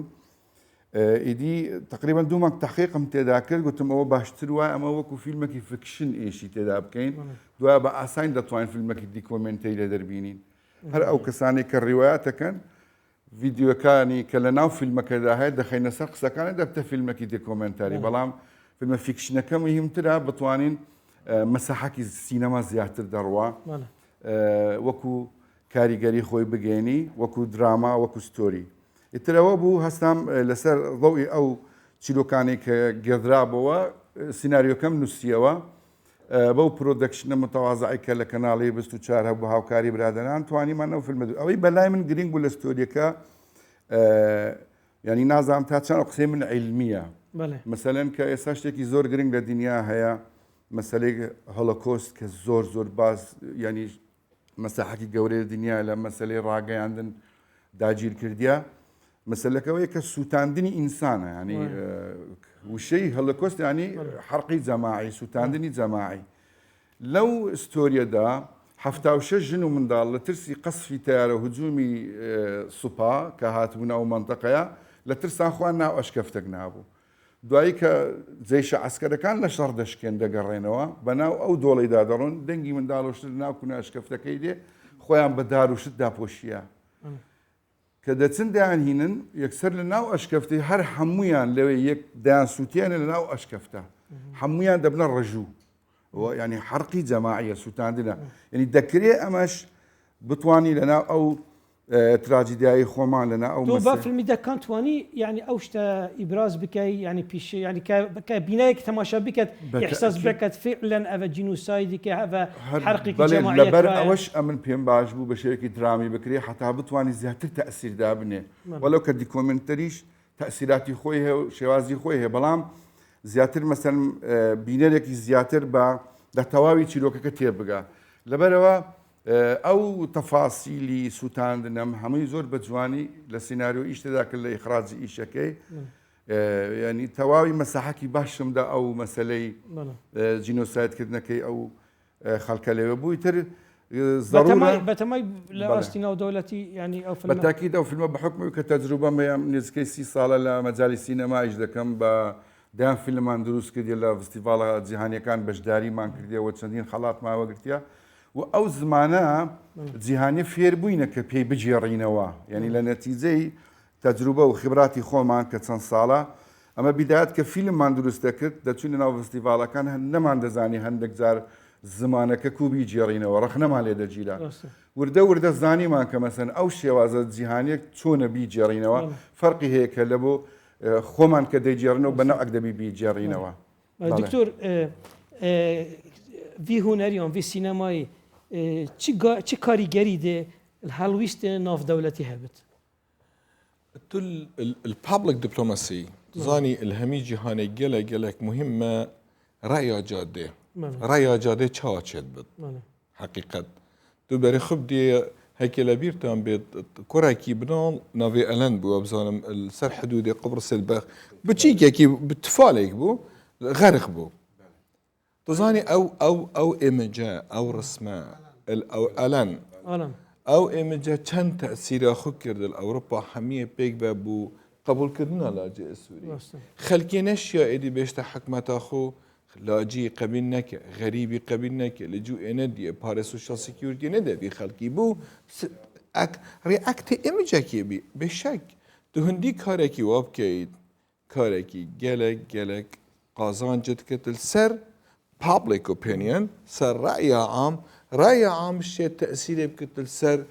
ئیدی تقریبا دوو مانگ تەحقیقم تێدا کرد گوتم ئەوە باشتر وایە ئەمە وەکو فیلمێکی فکشن ئێشی تێدا بکەین دوای بە ئاسان دەتوانین فیلمێکی دیکۆمنتەری لە دەربینین هەر ئەو کەسانی کە ڕیوایەتەکەن ڤیدیۆکانی کە لە ناو فیلمەکەدا هەیە دەخینە سەر قسەکانی دەبتە فیلمێکی دیکۆمنتاری بەڵام فیلمە فیکشنەکە مهمترە بتوانین مەساحەکی سینەما زیاتر دەڕوا وەکو کاریگەری خۆی بگەێنی وەکو دراما وەکو ستۆری ئیترەوە بوو هەستام لەسەر ضوئی ئەو چیرۆکانی کە گێدرابەوە سیناریۆکەم نووسیەوە بەو پرۆدەکشنە متەوازعی کە لە کەناڵی 24 هەبوو بە هاوکاری برادران توانیمان ئەو فیلمە ئەوەی بەلای من گرنگ بوو لە ستۆریەکە ینی نازانم تا چەند قسەی من عیلمیە مەسەلەن کە ئێستا شتێکی زۆر گرنگ لە دنیا هەیە مەسەلەی هۆلۆکۆست کە زۆر زۆر باز ینی مەساحەکی گەورەی دنیا لە مەسەلەی ڕاگەیاندن داگیر کردیا مەسەلەکەوەیە کە سووتاندنی ئینسانە ینی وشەی هەڵۆکۆست ینی حەرقی جەماعی سووتاندنی جەماعی لەو ستۆریەدا 76 ژن و منداڵ لە ترسی قەسفی تیارە هجوومی سوپا کە هاتبوون ئەو مەنتەقەیە لە ترسان خوان ناو ئەشکەفتێک نابوو دوایی کە جێیشە عەسکەرەکان لە شەڕ دەشکێن دەگەڕێنەوە بەناو ئەو دۆڵیدا دەڕۆن دەنگی منداڵۆشت ناو کوونە ئەشکەفتەکەی دێ خۆیان بە دار و شت داپۆشیە کە دەچن دەیانهینن یەکسەر لە ناو ئەشکەفتی هەر هەمویان لەوێ یەک دایان سووتیانە لە ناو ئەشکەفتە هەمویان دەبنە ڕەژوو ینی حەرقی جەماعیە سووتاندنە ینی دەکرێت ئەمەش بتوانی لەناو ئەو تراجیدیایی خۆمان لەنا ئەو با فیلمی دەکان توانی یعنی ئەو شتە ئیبراز بکەی ینی پیش ینی کە بینایەک تەماشا بکەت ئیحساس بکەت فعلا ئەوە جینۆسایدێکی هەوە حەرقێکی جەماعیە لەبەر ئەوەش ئەمن پێم باش بوو بە شێوەیەکی درامی بکرێ حتا بتوانی زیاتر تەئسیردا بنێ وەلەو کە دیکۆمنتەریش تەئسیراتی خۆی هەیە و شێوازی خۆی هەیە بەڵام زیاتر مەسەلەن بینەرێکی زیاتر بە لە تەواوی چیرۆکەکە تێبگا لەبەرەوە ئەو تەفاسیلی سووتاندنەم هەمووی زۆر بە جوانی لە سیناریۆ ئیشتدا کرد لە ئیخراجی ئیشەکەی ینی تەواوی مەساحەکی باشمدا ئەو مەسلەی جینۆسایدکردنەکەی ئەو خەڵکە لێوە بووی تر بەتەمای لە ئاستی ناودەوڵەتی ینی ئەو بەتاکید ئەو فیلمە بە حکمی کە تەجروبەم هەیە نزیکەی 30 ساڵە لە مەجای سینەمایش دەکەم بە دایان فیلممان دروست کردی لە فستیڤالە جیهانیەکان بەشداریمان کردیەوە چەندین خەڵات ماوەگرتیا و ئەو زمانە جیهانی فێر بووینە کە پێی بجێڕینەوە یعنی لە نەتیجەی تەجروبە و خبراتی خۆمان کە چەند ساڵە ئەمە بیدایەت کە فیلممان دروست دەکرد دەچوونە ناو فستیڤالەکان نەمان دەزانی هەندێک جار زمانەکە کوبی جێڕینەوە ڕخنەمان لێ دەجیلا ڕاستە. وردە زانیمان کە مەسەن ئەو شێوازە جیهانیەک چۆنە بیجێڕینەوە فەرقی هەیە کە لە بۆ خۆمان کە دەیجێڕنەوە بە نەوەک دەبی بیجێڕینەوە. دکتۆر وی هونەریان وی سینەمایی چی کاریگەری دێ هەڵویستە ناودەوڵەتی هەبێت؟ تو البابليك دبلوماسي زاني الهمي جهاني جلك مهمة رأي جادة رأي جادة تشاهد بد حقيقة تو بري خب دي هيك لبيرتان بيت كوراكي بنان نافي ألان بو أبزانم السر حدودي قبرص البخ بتشيك كي بتفالك بو غرق بو تزاني أو إيمجا أو رسمة أو ألان او امجا چند تأثیر خو کرد اوروپا همیه پیک بو قبول کردن لاجئ سوری خلکی نشیا ایدی بیشتر حکمت خو لاجئ قبیل نکه غریبی قبیل نکه لجو اندی پار سوشال سکیورتی نده بی خلکی بو ریاکت امجا کی بی بشک تو هندی کاری کی واب کید کاری کی گلک قازان جد کتل سر public opinion سر رأي عام الشيء تأثيره بكتل سر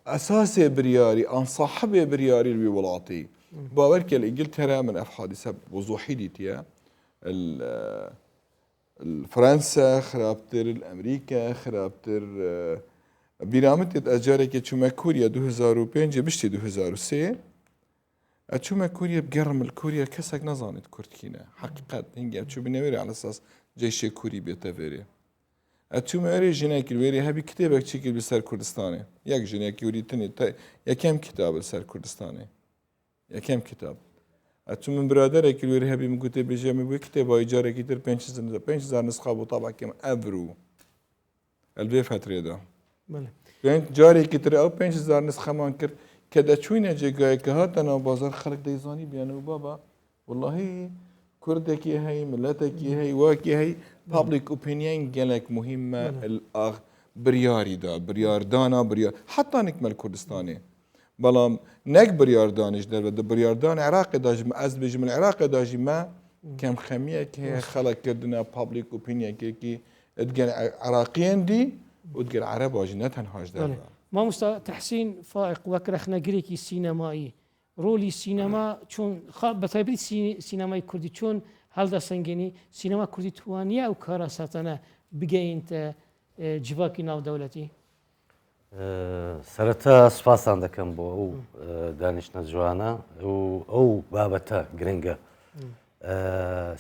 أساسي برياري أن صاحبه برياري الولاطي باورك الإنجلترا من أحاديثها بوضوحي ديتيا الفرنسا خرابتر الأمريكا خرابتر بيرامت أجارك شو ما كوريا 2005 بشتي 2003 أشو ما كوريا بقرم الكوريا كسك نظانت كورتكينا حقيقة هنجي أشو بنوري على أساس جيش كوري بيتفيري اتوم اري جناك الويري هبي كتابك تشكل بسر كردستاني ياك جناك يوري تني يا كم كتاب بسر كردستاني يا كم كتاب اتوم من برادرك الويري هبي من كتاب بجامع بو كتاب ايجار كتير 5000 نسخه ابو طبع كم افرو البي فتره ده بله جاري كتير او 5000 نسخه مانكر كدا چوينه جاي كهاتنا بازار خلق ديزاني بيانو بابا والله كردكي هي ملتكي هي واكي هي public opinion جالك مهمة الأخ برياري دا بريار دانا بريار حتى نكمل كردستاني بلام نك بريار دانش در بده بريار دان عراق داج از بجم العراق داج ما كم خمية كه خلق كردنا public opinion كي اتقال عراقيين دي وتقال عرب واجنات هنهاج در ما مست تحسين فائق وكرخنا جريكي سينمائي رولي السينما چون بتعبير سينماي كردي چون هل سنگيني سينما كردي توانية أو كاراساتنا بجينت جواكي ناو دولتي سرتا سپاسان دەکەم بۆ ئەو دانیشتە جوانە ئەو بابەتە گرنگە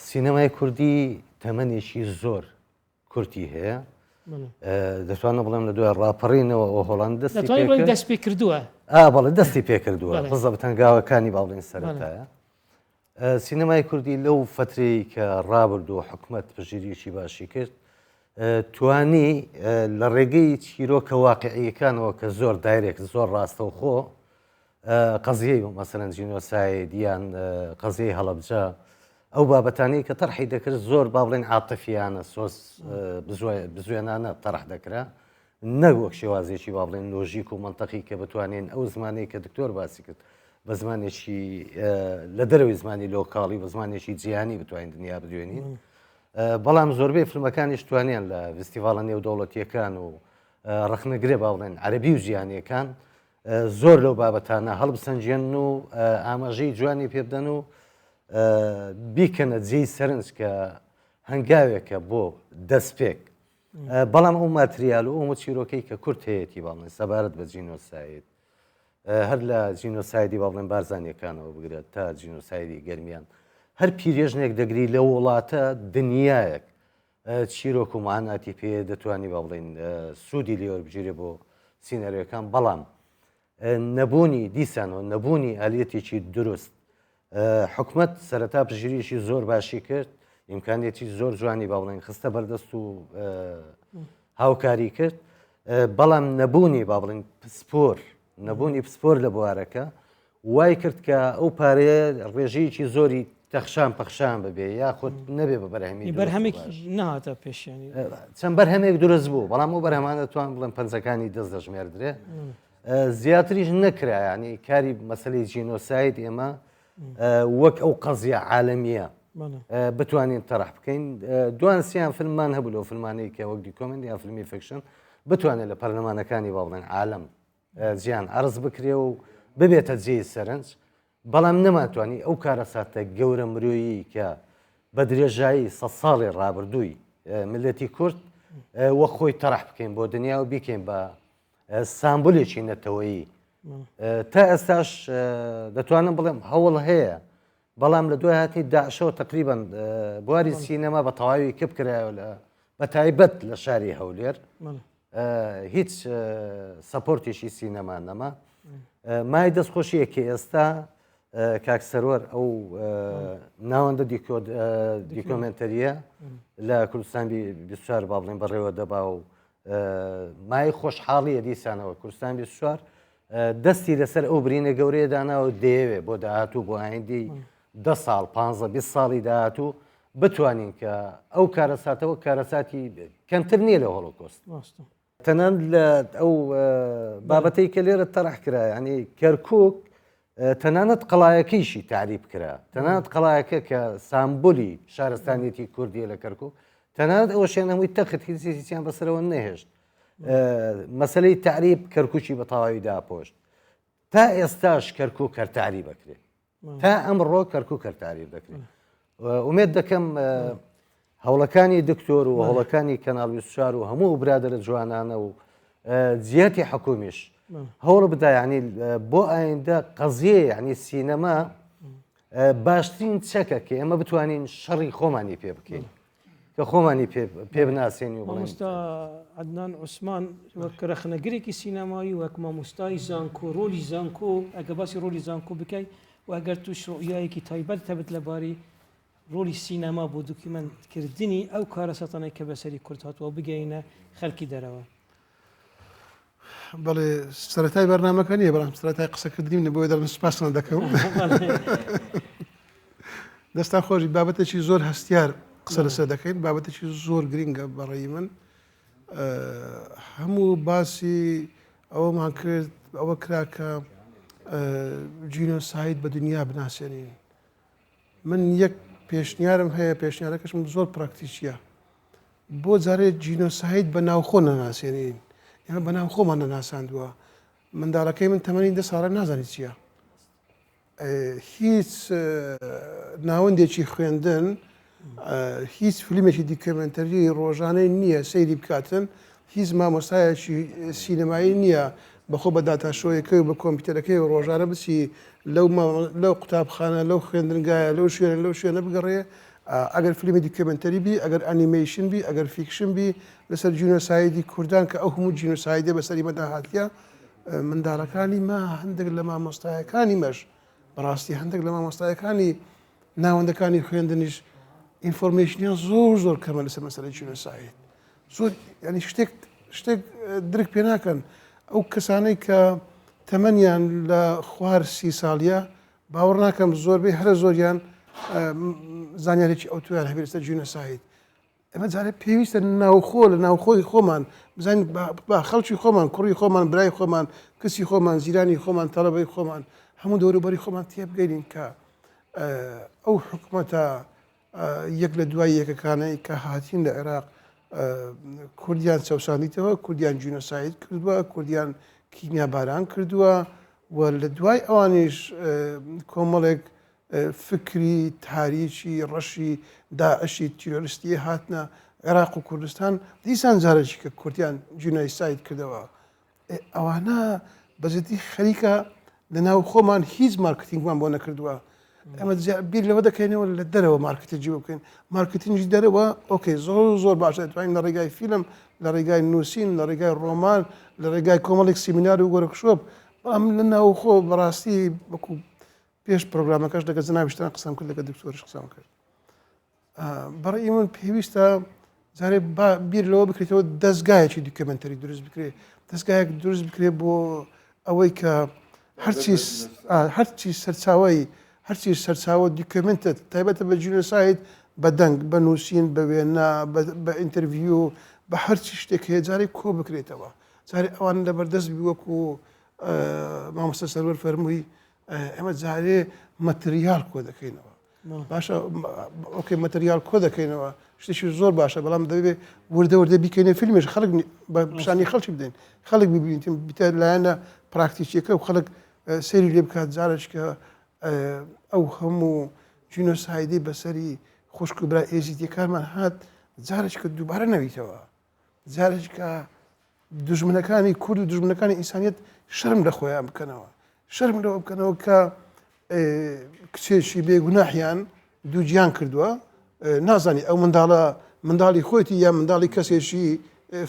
سینەمای کوردی تەمەنێکی زۆر کورتی هەیە دەتوانم بڵێم لە دوای ڕاپەڕینەوە ئەو هۆڵند دەست پێ کردووە بەڵێ دەستی پێ کردووە بەزە بەتەنگاوەکانی باڵێن سەرەتایە سینەمای کوردی لەو فترەی کە ڕابرد و حکومەت پژیریکی باشی کرد توانی لە ڕێگەی چیرۆکە واقعیەکانەوە کە زۆر دایرێک زۆر ڕاستەوخۆ قەزیەی مەسەلەن جینۆساید یان قەزیەی هەڵەبجە ئەو بابەتانی کە تەرحی دەکرد زۆر با بڵێن عاتفیانە سۆس بزوێنانە تەرح دەکرا نەگوەک شێوازێکی با بڵێن لۆژیک و منتەقی کە بتوانین ئەو زمانەی کە دکتۆر باسی کرد بە زمانێکی لە دەرەوەی زمانی لۆکاڵی بە زمانێکی جیهانی بتوانین دنیا بدوێنین بەڵام زۆربەی فیلمەکانیش توانیان لە فستیڤاڵە نێودەوڵەتیەکان و ڕخنەگرێ با بڵێن عەرەبی و ژیانیەکان زۆر لەو بابەتانە هەڵبسەنجێن و ئاماژەی جوانی پێ بدەن و بیکەنە جێی سەرنج کە هەنگاوێکە بۆ دەستپێک بەڵام ئەو ماتریال و ئەو چیرۆکەی کە کورت هەیەی با بڵێن سەبارەت بە جینۆساید هەر لە جینۆسایدی با بڵێن بارزانیەکانەوە بگرێت تا جینۆسایدی گەرمیان هەر پیرێژنێک دەگری لە وڵاتە دنیایەک چیرۆک و معناتی پێ دەتوانی با بڵێن سوودی لێوە بگیرێ بۆ سینەرۆیەکان بەڵام نەبوونی دیسانەوە نەبوونی ئالێتێکی دروست حکومەت سەرەتا پژیریشی زۆر باشی کرد ئیمکانێتی زۆر جوانی با بڵێن خستە بەردەست و هاوکاری کرد بەڵام نەبوونی با بڵێن پسپۆر نەبوونی پسپۆر لە بوارەکە وای کرد کە ئەو پارەیە ڕێژەیەکی زۆری تەخشان پەخشان ببێ یاخود نەبێ بە بەرهەمی بەرهەمێکی نهاتە پێشیانی چەند بەرهەمێک دروست بوو بەڵام ئەو بەرهەمانە توان بڵێن پەنجەکانی دەست دەژمێردرێ زیاتریش نەکرا ینی کاری مەسەلەی جینۆساید ئێمە وەک ئەو قەزیە عالەمیە بتوانین تەڕح بکەین دوان سییان فیلممان هەبوو لەو فیلمانەی کە وەک دیکۆمنت یا فیلمی فکشن بتوانێت لە پەرلەمانەکانی با بڵێن عالم جیان عرض بکرێ و ببێتە جێی سەرنج بەڵام نەماتوانی ئەو کارە ساتە گەورە مرۆیی کە بە درێژایی 100 ساڵی ڕابردووی ملەتی کورد وە خۆی تەڕح بکەین بۆ دنیا و بیکەین بە سامبولێکی نەتەوەیی تا ئێستاش دەتوانم بڵێم هەوڵ هەیە بەڵام لە دوای هاتی داعشەوە تقریبان بواری سینەما بە تەواوی کە بکرایەوە لە بە تایبەت لە شاری هەولێر هیچ سەپۆرتێکی سینەما نەما مای دەستخۆشیەکی ئێستا کاک سەرۆر ئەو ناوەندە دیکۆمنتەریە لە کوردستان 24 با بڵێن بەڕێوە دەبا و مای خۆشحاڵیە دیسانەوە کوردستان 24 دەستی لەسەر ئەو برینە گەورەیە داناوە دەیەوێ بۆ داهاتوو بۆ ئایندی 10 ساڵ 15 ساڵی داهاتوو بتوانین کە ئەو کارەساتەوە کارەساتی کەمتر نییە لە هۆڵۆکۆست تەنان لە ئەو بابەتەی کە لێرە تەڕح کرا ینی کەرکووک تەنانەت قەڵایەکەیشی تعریب کرا تەنانەت قەڵایەکە کە سامبولی شارستانیەتی کوردیە لە کەرکووک تەنانەت ئەوە شێن هەمووی تەخت هیچیان بەسەرەوە نەهێشت مەسلەی تعریب کەرکووکی بە تەواوی داپۆشت تا ئێستاش کەرکووک کەرتاری بکرێت تا ئەمڕۆ کەرکووک کەرتاری دەکرێت ئومێد دەکەم هەوڵەکانی دکتۆر و هەوڵەکانی کەناڵ 24 و هەموو برادرە جوانانە و جیاتی حکومیش هەوڵ بدا ینی بۆ ئایندە قەزیە ینی سینەما باشترین چەکە کە ئێمە بتوانین شەڕی خۆمانی پێ بکەین کە خۆمانی پێ بناسیێنی و مامۆستا عەدنان عوسمان وەک رەخنەگرێکی سینەمایی وەک مامۆستای زانکۆ ڕۆلی زانکۆ ئەگە باسی ڕۆلی زانکۆ بکەین و ئەگەر توش ڕۆیایەکی تایبەت هەبێت لەباری ڕۆلی سینەما بۆ دوکیمنتکردنی ئەو کارەسەتانەی کە بەسەری کورد هاتووە بگەینە خەڵکی دەرەوە. بەڵێ سەرەتای بەرنامەکە نییە بەڵام سەرەتای قسەکردنی منە بۆی دەڵێن سوپاسمان دەکەم. دەستا خۆشی بابەتێکی زۆر هەستیار قسە لەسەر دەکەین بابەتێکی زۆر گرینگە بەڕێی من هەموو باسی ئەوەمان کرد ئەوە کراکە جینۆساید بە دنیا بناسیێنین. من یەک پێشنیارم هەیە پێشنیارەکەشم زۆر پراکتیکیە بۆ جارێت جینۆساید بە ناوخۆ نەناسیێنین ئێمە بە ناو خۆمان نەناساندووە منداڵەکەی من تەمەنی 10 ساڵە نازانی چییە هیچ ناوەندێکی خوێندن هیچ فیلمێکی دیکۆمنتەری ڕۆژانەی نییە سەیری بکاتن هیچ مامۆستایەکی سینەمایی نییە بەخۆ بە داتاشۆیەکەی بە کۆمپیوتەرەکەی و ڕۆژانە بچی لەو قوتابخانە لەو خوێندنگایە لەو شوێنە بگەڕێ ئەگەر فیلمی دیکۆمنتەری بی ئەگەر ئەنیمیشن بی ئەگەر فیکشن بی لەسەر جینۆسایدی کوردان کە ئەو هەموو جینۆسایدە بەسەری مەداهاتیە منداڵەکانی ما هەندێک لە مامۆستایەکانی مەش بەڕاستی هەندێک لە مامۆستایەکانی ناوەندەکانی خوێندنیش ئینفۆرمێشنیان زۆر کەمە لەسەر مەسەلەی جینۆساید زۆر ینی شتێک درک پێ ناکەن ئەو کەسانەی کە تەمەنیان لە خوار 30 ساڵیە باوەڕ ناکەم زۆربەی هەرە زۆریان زانیارێکی ئەوتویان هەبێت لەسەر جینۆساید ئەمە جارێ پێویستە ناوخۆ لە ناوخۆی خۆمان بزانین با خەڵکی خۆمان کوڕی خۆمان برای خۆمان کەسی خۆمان زیرانی خۆمان تەڵەبەی خۆمان هەموو دەوروبەری خۆمان تێبگەینین کە ئەو حکوومەتە یەک لە دوای یەکەکانەی کە هاتین لە عێراق کوردیان چەوساندیتەوە کوردیان جینۆساید کردووە کوردیان کیمیاباران کردووە و لە دوای ئەوانیش کۆمەڵێک فکری تاریکی ڕەشی داعشی تیرۆریستی هاتنە عێراق و کوردستان دیسان جارێکی کە کوردیان جینۆساید کردەوە ئەوانە بەزەتی خەریکە لە ناو خۆمان هیچ مارکتینگمان بۆ نەکردووە ئەمە بیر لەوە دەکەینەوە لە دەرەوە مارکتینگی بکەین مارکتینگی دەرەوە ئۆکەی زۆر باشە دەتوانین لە ڕێگای فیلم لە ڕێگای نووسین لە ڕێگای ڕۆمان لە ڕێگای کۆمەڵێک سیمینار و گۆرەکشۆپ ئەم لە ناوخۆ بەڕاستی وەکو پێش پرۆگرامەکەش دەگە جەنابیشتان قسەم کرد لەگە دکتۆرش قسەم کرد بەڕێی من پێویستە جارێ بیر لەوە بکرێتەوە دەستگایەکی دیکۆمنتەری دروست بکرێت دەستگایەک دروست بکرێت بۆ ئەوەی کە هەرچی سەرچاوی هەرچی سەرچاوە دیکۆمنتە تایبەتە بە جینۆساید بە دەنگ بە نووسین بە وێنە بە ئینتەرویو بە هەرچی شتێک هەیە جارێک کۆ بکرێتەوە جارێ ئەوان لەبەردەست وەکو مامۆستا سەروەر فەرمووی ئەمە جارێ مەتریال کۆ دەکەینەوە باشە ئۆکەی مەتریال کۆ دەکەینەوە شتێکی زۆر باشە بەڵام دەبێت وردە بیکەینێ فیلمێش خەڵک پیشانی خەڵکی بدەین خەڵک ببینیتم بیتە لایەنە پراکتیکیەکە و خەڵک سەیری لێ بکات جارش کە ئەو هەموو جینۆسایدی بەسەری خوشک و برا ئێزیتیەکانمان هات جارش کە دووبارە نەویتەوە جارش کە دژمنەکانی کورد و دژمنەکانی ئینسانیت شەرم لە خۆیان بکەنەوە شەرم لەوە بکەنەوە کە کچێکی بێگوناحیان دوو گیان کردووە نازانی ئەو منداڵی خۆیتی یا منداڵی کەسێکی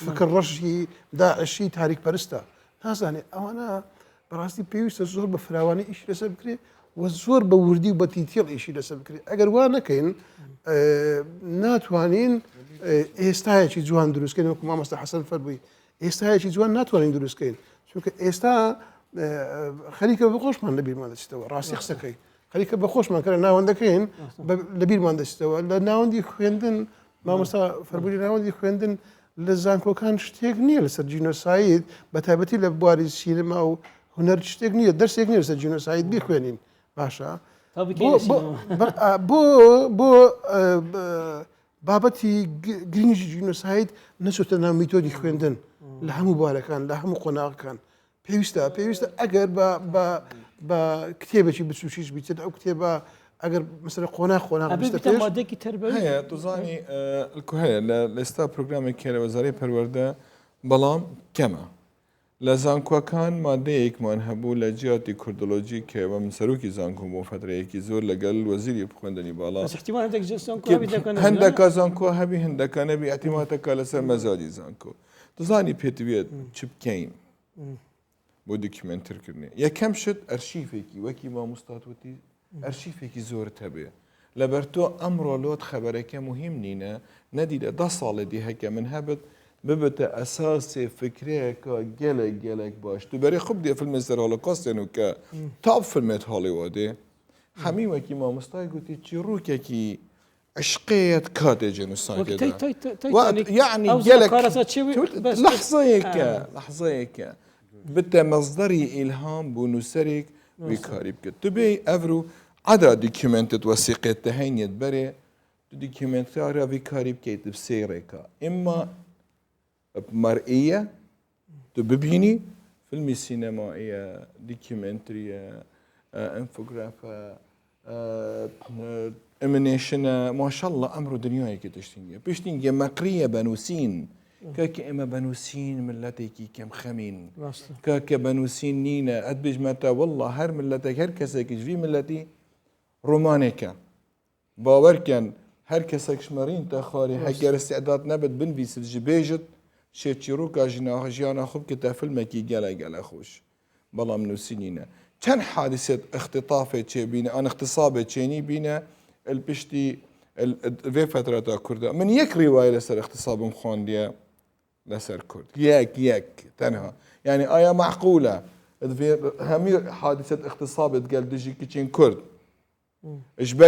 فکر ڕەشی داعشی تاریک پەرستە نازانێت ئەوانە بەڕاستی پێویستە زۆر بە فراوانی ئیشی لەسەر بکرێت و زۆر بە وردی و بە تیتیڵ ئیشی لەسەر بکرێت ئەگەر وا نەکەین ناتوانین ئێستایەکی جوان دروستکەین وەکو مامۆستا حەسەن فەرمووی ئێستایەکی جوان ناتوانین دروستکەین چونکە ئێستا خەریکە بەخۆشمان لە بیرمان دەچێتەوە ڕاستی قسەکەی خەریکە بەخۆشمان کە ناوەندەکەین لە بیرمان دەچێتەوە لە ناوەندی خوێندن مامۆستا فەرمووی ناوەندی خوێندن لە زانکۆکان شتێک نییە لەسەر جینۆساید بە تایبەتی لە بواری سینەما و هونەر شتێک نییە دەرسێک نییە لەسەر جینۆساید بیخوێنین باشە بۆ بابەتی گرنگی جینۆساید نەچۆتە ناو میتۆدی خوێندن لە هەموو بوارەکان لە هەموو قۆناغەکان پێویستە ئەگەر بە کتێبێکی بچوشیش بیچێت ئەو کتێبە ئەگەر مەسەر قۆناغ هەیە توزانی هەیە لە ئێستا پرۆگرامێک کە لە وەزارەی پەروەردە بەڵام کەمە لە زانکۆکان مادەیەکمان هەبوو لە جیاتی کوردۆلۆژی کە بە من سەرۆکی زانکۆ بۆ فترەیەکی زۆر لەگەڵ وەزیری خوێندنی باڵا هەندێکا زانکۆ هەبی هەندەکە نەبی ئەتیماتەکە لەسەر مەزادی زانکۆ دەزانی پێتوێت چ بکەین بۆ دوکیمنترکردنی یەکەم شت ئەرشیفێکی وەکی مامۆستاتوتی ئەرشیفێکی زۆرت هەبێ لەبەر تۆ ئەمڕۆ لۆت خەبەرەکە مهم نینە نەدیدە 10 ساڵێتی هەکە من هەبت ببتە ئەساسێ فکرەیەکە گەلێک باش تو بەری خوب دێ فیلمێ سەر هۆلۆکۆستێن و کە تاپ فیلمێت هۆلیوودێ هەمی وەکی مامۆستای گوتی چیرۆکێکی عشقێت کاتێ جێنوسایدێدا یعنی گەلێک لەحظەیەکە بتە مەصدەری ئیلهام بۆ نووسەرێک وی کاری بکرد تو بێ ئەڤر و عەدا دیکیمنتت وەسیقێت تەهەینێت بەرێ تو دیکیمنتارە وی کاری بکەیت بسێڕێکە ئێمە مرئیە تو ببینی فیلمی سینەماییە دیکیمنتریە ئەنفۆگرافە ئەمنێشنە ماشەڵڵە ئەمڕۆ دنیایەکی تشتینگە پشتینگە مەقریە بەنووسین کاکە ئێمە بەنووسین ملەتێکی کەم خەمین کاکە بەنووسین نینە ئەت بژمەتە وەڵڵا هەر ملەتێک هەر کەسێکیش وی ملەتی ڕۆمانێکە باوەرکەن هەر کەسێک شمەرین تا خاڵی هەگەر استعداد نەبێت بنویست ji bêjit şêçîroka jiyana xwe bike te filmekî gelek xweş belam nûsînîne çend hadîset ixtitafê çêbîne an ixtisabê çênî bîne el piştî vê fetrata Kurda min yek rîwaye li ser ixtisabim xwandiye li ser Kurd yek tenha yani aya meqûle hemî hadîset ixtisabê gel dijî kiçên Kurd ji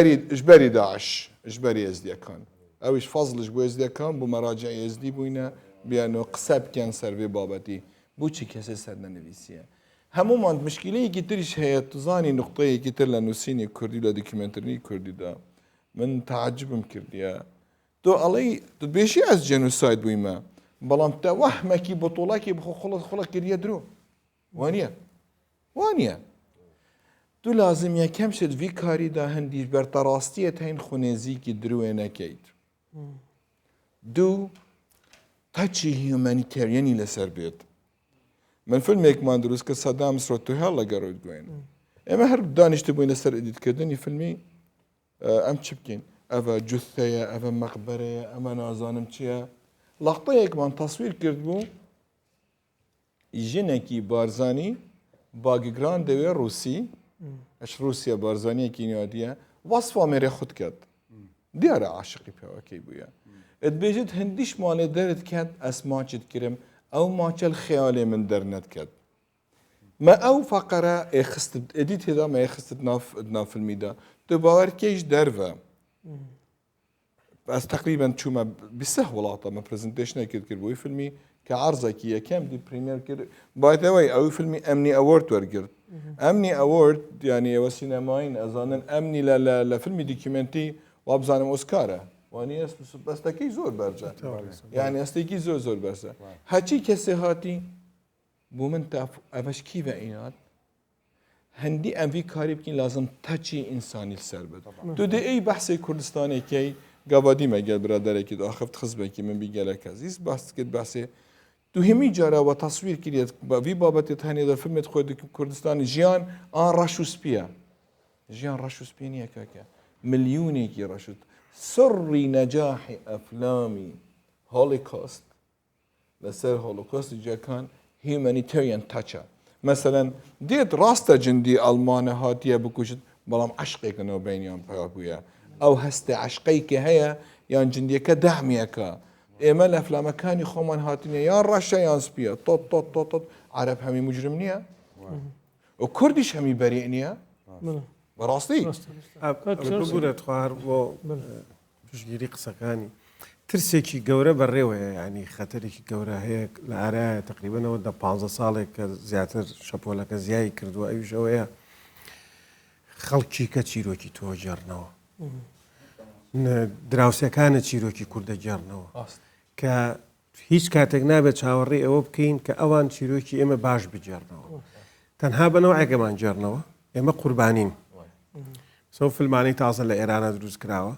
berî Daeş ji berî Êzidiyekan ew ji fazl ji bo Êzidiyekan bû meracê Êzidî bûyne بیانو قسە بکەن سەر vê babetî بۆچی کەسێ سەر نەنویسیە هەمومان مشکلەیەکی تریش هەیە توزانی نقطەیەکی تر لە نووسینی کوردی لە دیکیمنترنی کوردیدا من تعجبم کردیە تۆ ئەڵەی بێشی ئەس جێنوساید بوویمە بەڵام تە وەحمێکی بەتۆڵاکی بخۆ خۆڵک کردیە درۆ وانە تو لازم یەکەم شت vî کاریدا هەندیش بەرتەڕاستیەت هەین خونێزیکی درۆێ نەکەیت دوو تاچی هیومانیتریانی لەسەر بێت من فیلمێکمان دروست کە سەدام سرۆتو هەڵ لەگەڕۆیت گوێن ئێمە هەر دانیشتە بووین لەسەر ئیدیتکردنی فیلمی ئەم چ بکەین ئەڤە جوثەیە ئەڤە مەقبەرەیە ئەمە نازانم چییە لەقطەیەکمان تەسویر کرد بوو ژنێکی بارزانی باگگران دەوێ ڕووسی ئەش رووسیا بارزانیەکی نیادیە وەسفا مێرێ خود کرد دیارە عاشقی پێوەکەی بووە دەبێژێت هەندیش ماڵێ دەرت کرد ئەس ماچت کرم ئەو ماچەل خەیاڵێ من دەرنەت کرد مە ئەو فەقەرە ئێدی تێدا مە خستت نافلمیدا تو باوەرکەیش دەرڤە ئەس تقریبان چوومە 20 وڵاتە مە پرزنتێشنێکت کرد بۆی فیلمی کە عەرزێکی یەکەم دی پریمێر کرد بایدەوەی ئەوی فیلمی ئەمنی ئەوەرد وەرگرت امني اوورد يعني وسينماين اظن امني لفيلم دوكيومنتري وابزانم اوسكارا واني بس تكي زور برجع يعني استيكي زور برجع هاتشي كسي هاتي بومن تاف افش كيف اينات هندي ام في كاري بكين لازم تاتشي انساني السربت تو دي اي بحث كردستاني كي قبادي ما قال برادري كده اخفت خزبكي من بيقالك عزيز بس كده بحث تو همي جارا وتصوير كده في بابت تهني در فيلم خود كردستان جيان راشو سبيا جيان راشو سبينيا كاكا مليوني كي راشو سر نجاح افلامي هولوكوست لسر هولوكوست جا كان هيومانيتيريان تاتشا مثلا ديت راستا جندي المانه هاتيه بكوشت بلام عشقي كانوا بينيهم بابويا او هسته عشقيك هيا يعني جندي كدعميك اما الافلام كان يخومن هاتني يا رشا يا سبيا طوط عرب همي مجرمنيا وكردش همي بريئنيا براستي بقول تخار و تشجيري قسكاني ترسێکی گەورە بەڕێوەیە ینی خەتەرێکی گەورە هەیە لە ئارایە تقریبنەوە دە 15 ساڵێک کە زیاتر شەپۆلەکە زیایی کردووە ئەویشەوەیە خەڵکی کە چیرۆکی تۆ جێڕنەوە دراوسەکانە چیرۆکی کوردە جێڕنەوە کە هیچ کاتێک نابێت چاوەڕێ ئەوە بکەین کە ئەوان چیرۆکی ئێمە باش بجێڕنەوە تەنها بنەوە ئەگەمان جێڕنەوە ئێمە قوربانین سەو فیلمانەی تازە لە ئێرانە دروست کراوە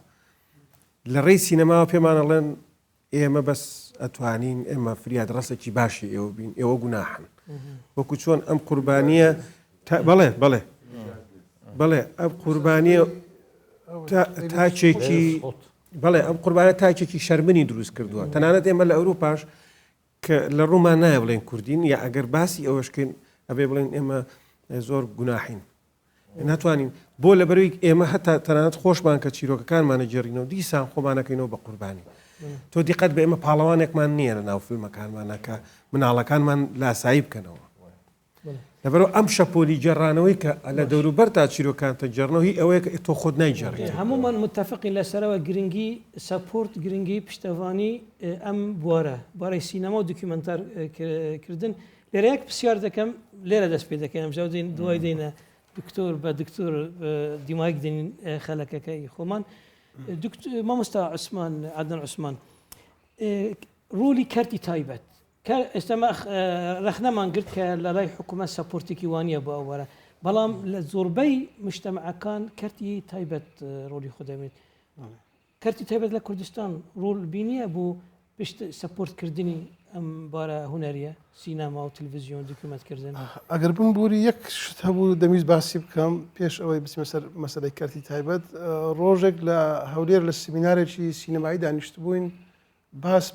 لە ڕێی سینەماوە پێمانەڵێن ئێمە بەس ئەتوانین ئێمە فریاد ڕاستێکی باشی ئێوە بین ئێوە گوناحن وەکو چۆن ئەم قوربانیە بەڵێ ئەم قوربانیە تاچێکی بەڵێ ئەم قوربانە تاچێکی شەرمنی دروست کردووە تەنانەت ئێمە لە ئەوروپاش کە لە ڕوومان نایە بڵێن کوردین یا ئەگەر باسی ئەوەشکەین ئەبێ بڵێن ئێمە زۆر گوناحین ناتوانین بۆ لە بەروی ئێمە هەتا تەنانەت خۆشمان کە چیرۆکەکانمانە جێڕینەوە دیسان خۆمانەکەینەوە بە قوربانی تۆ دیقەت بە ئێمە پاڵەوانێکمان نییە لە ناو فیلمەکانمانەکە مناڵەکانمان لاسایی بکەنەوە لەبەرەوە ئەم شەپۆلی جێڕانەوەی کە لە دەوروبەر تا چیرۆکانتە جێڕنەوە هی ئەوەیە کە تۆ خۆت نایجێڕیت هەمومان متفقین لەسەرەوە گرنگی سەپۆرت گرنگی پشتەوانی ئەم بوارە بارەی سینەما و دوکیومنتارکردن لێرەیەک پرسیار دەکەم لێرە دەست پێ دەکەم ئەمجا دوای دێنە دکتۆر بە دکتۆر دیمایک دێنین خەلەکەکەی خۆمان مامۆستا عوسمان عەدنان عوسمان ڕۆلی کەرتی تایبەت ئێستا رەخنەمان گرت کە لە لای حکوومەت سەپۆرتێکی وانە بۆ ئەوەرە بەڵام لە زۆربەی مجتەمەعەکان کەرتی تایبەت ڕۆلی خۆ دەبێت کەرتی تایبەت لە کوردستان ڕۆڵ بینیە بۆ پشت سەپۆرتکردنی ئەم بارە هونەریە سینەما و تەلڤیزیۆن دوکیومنتکردن ئەگەر بم بووری یەک شت هەبوو دەویست باسی بکەم پێش ئەوەی بچمە سەر مەسەلەی کەرتی تایبەت ڕۆژێک لە هەولێر لە سیمینارێکی سینەمایی دانیشت بووین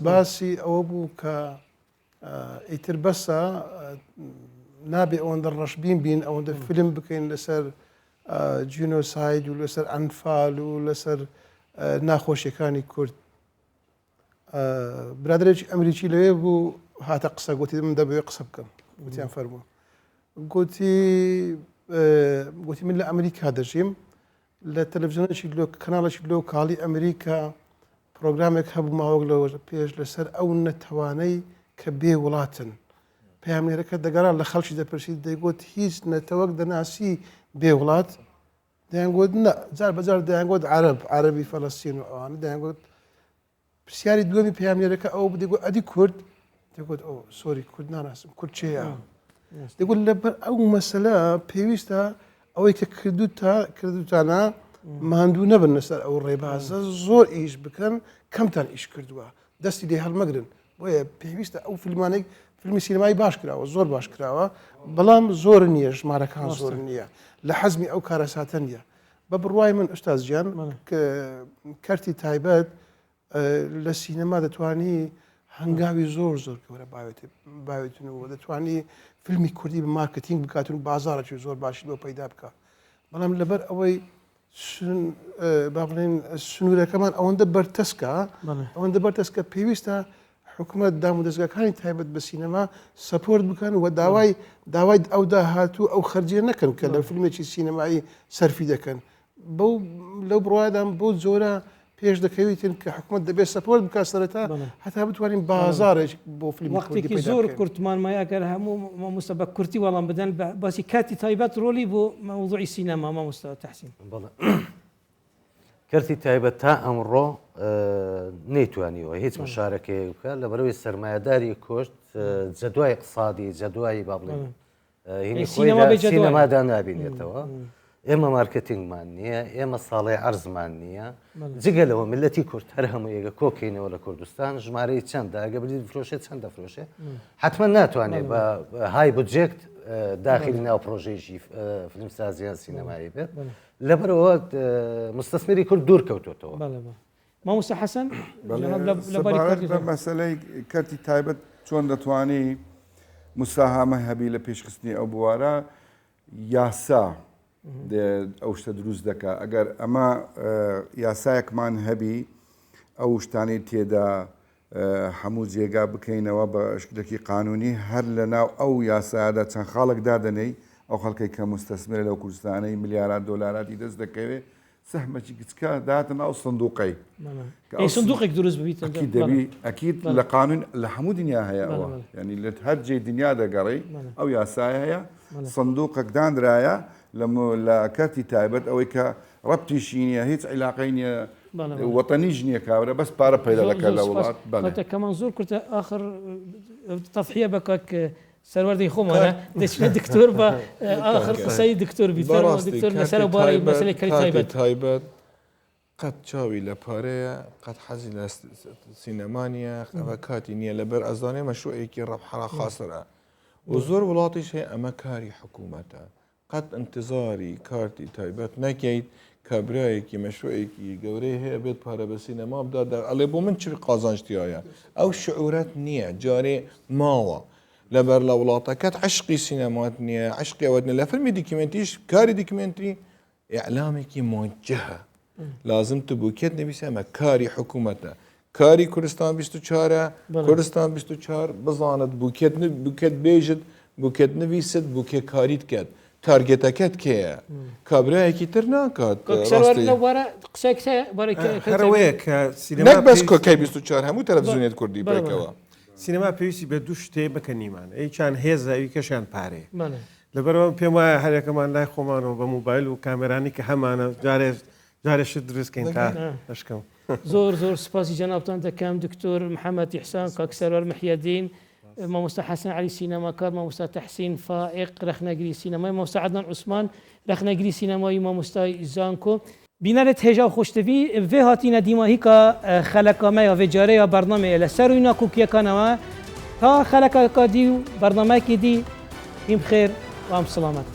باسی ئەوە بوو کە ئیتر بەسە نابێ ئەوەندە ڕەشبین بین ئەوەندە فیلم بکەین لەسەر جینۆساید و لەسەر ئەنفال و لەسەر ناخۆشیەکانی کورد برادرێکی ئەمریکی لەوێ بوو هاتە قسە گوتی من دەبێت قسە بکەم گوتیان فەرموو گوتی من لە ئەمریکا دەژیم لە تەلەڤیزیۆنێکی کەناڵێکی لۆ کاڵی ئەمریکا پرۆگرامێک هەبوو ماوەک لەوە پێش لەسەر ئەو نەتەوانەی کە بێ وڵاتن پەیامێرەکە دەگەڕان لە خەڵکی دەپرسید دەیگوت هیچ نەتەوەک دەناسی بێ وڵات دەیانگوت نە جار بەجار دەیانگوت عەرەبی فەلەستین و ئەوانە دەیانگوت پرسیاری دووەمی پەیامێرەکە ئەو دەیگوت ئەدی کورد دەیگوت ئەو سۆری کورد ناناسم کورد چێە دەیگوت لەبەر ئەو مەسەلە پێویستە ئەوەی کە کردوتانە ماندوو نەبن لەسەر ئەو ڕێبازە زۆر ئیش بکەن کەمتان ئیش کردووە دەستی لێ هەڵمەگرن بۆیە پێویستە ئەو فیلمانێک فیلمی سینەمایی باش کراوە زۆر باش کراوە بەڵام زۆر نییە ژمارەکان زۆر نییە لە حەزمی ئەو کارەساتە نییە بە بڕوای من ئوستاز گیان کەرتی تایبەت لە سینەما دەتوانی هەنگاوی زۆر گەورە باوێتنەوە دەتوانی فیلمی کوردی بە مارکتینگ بکاتون و بازارێکی زۆر باشی بۆ پەیدا بکە بەڵام لەبەر ئەوەی با بڵێن سنوورەکەمان ئەوەندە بەرتەسکە پێویستە حکوومەت دام و دەستگاکانی تایبەت بە سینەما سەپۆرت بکەن و داوای ئەودا هاتوو ئەو خەرجیە نەکەن کە لە فیلمێکی سینەمایی سەرفی دەکەن لەو بڕوادام بۆ جۆرە پێش دەکەویتن کە حکوومەت دەبێت سپۆرت بکات سەرەتا هەتا بتوانین بازارێک بۆ فیلمی وەختێکی زۆر کورتمانمایەگەر هەموو مامۆستا بە کورتی وەڵام بدەن باسی کاتی تایبەت ڕۆلی بۆ مەوضوعی سینەما مامۆستا تەحسین. کەرتی تایبەت تا ئەمڕۆ نەیتوانیەوە هیچ مشارەکەی بکات لەبەرەوەی سەرمایه‌داری کوشت جەدوای اقتصادی جەدوایی با بڵێن سینەمادا نابینێتەوە. ئێمە مارکتینگمان نییە، ئێمە ساڵی عەرزمان نییە، جگەلەوە ملەتی کورد هەر هەموو ێگە کۆکەینەوە لە کوردستان ژمارەی چەندە ئەگە بری فرۆشێت چەند دەفرۆشێ حتمما ناتوانێت بە های بودجێکت داخلی ناو پرۆژەیەکی فیلمسازیان سینەمایی بێت لەبەرەوە مستەسمری کورد دوور کەوتوتەوە. مامۆستا حەسەن مەسەلەی کەرتی تایبەت چۆن دەتوانی مساهامە هەبی لە پێشخستنی ئەو بوارە یاسا ئەو شتە دروست دەکات. ئەگەر ئەمە یاسایەکمان هەبی ئەو شتانی تێدا هەموو جێگا بکەینەوە بە شکلێکی قانونی هەر لە ناو ئەو یاسادا چەند خاڵک دادنەی ئەو خەڵکی کە مستەسمرە لەو کوردستانەی ملیارات دۆلاراتی دەست دەکەوێت سەحمەکی کچکە داتن ئەو سندوقەی سندوقێک دروست ببیت دەبی ئەکیید لە قانون لە هەموو دنیا هەیە ئەوە ینی لە هەر جێ دنیا دەگەڕی ئەو یاسای هەیە سندوقێک دانرایە لە کەرتی تایبەت ئەوەی کە ڕەبتیشی نییە هیچ عیلاقەی نییە وەتەنیش نییە کاورە بەس پارە پەیدا دەکات لە وڵات کەمان زۆر کورتە آخر تەضحیە بکات کە سەروەردەی خۆمانە دەچێت دکتۆر بە آخر قسەی دکتۆر بیت دکتۆر لەسەر بارەی مەسەلەی کەرتی تایبەت قەت چاوی لە پارەیە قەت حەزی لە سینەمانیە ئەوە کاتی نییە لەبەر ئەزانێ مەشروعێکی ڕەبحەرا خاسرە و زۆر وڵاتیش هەیە ئەمە کاری حکوومەتە قەت انتظاری کارتی تایبەت نەکەیت کابرایەکی مەشروعێکی گەورەی هەیە بێت پارە بە سینەما بدات ئەڵێ بۆ من چ قازانجتیایە ئەو شعورەت نییە جارێ ماوە لەبەر لە وڵاتەکەت عشقی سینەمات نییە عشقی ئەوە لە فیلمی دیکمنتیش کاری دیکمنتری ئیعلامێکی موجهە لازم تو بوکێت نویسە ئەمە کاری حکوومەتە کاری کوردستان 24 کوردستان 24 بزانت بوکێت بێژت بوکێت نویست بوکێ کاریت کرد تارگێتەکەت کێیە کابراایەکی تر ناکات نەک بەس کۆکەی 24 هەموو تەلەڤیزیۆنێت کوردی بێکەوە سینەما پێویستی بە دوو شتێ بکەنیمان ئەیچان هێزە ئەوی کەشیان پارێ لەبەرەوە پێم وایە هەرێکەمان لای خۆمانەوە بە موبایل و کامێرانی کە هەمانە جارێشت دروستکەین تا دەشکەم. زۆر سپاسی جەنابتان دەکەم دکتۆر محەممەد ئیحسان کاک سەروەر محیەدین مامۆستا حەسەن عەلی سینەماکار مامۆستا تەحسین فائق ڕەخنەگری سینەمای مامۆستا عەدنان عوسمان ڕەخنەگری سینەمایی مامۆستای زانکۆ بینەرێت هێژا و خۆشتەوی vê hatîne dîmahîka xeleka me ya vê carê ya bernameyê li ser rûna kûkiyekanەوە ta xeleka dî û bernamekê dî hîm xêr و am silamet.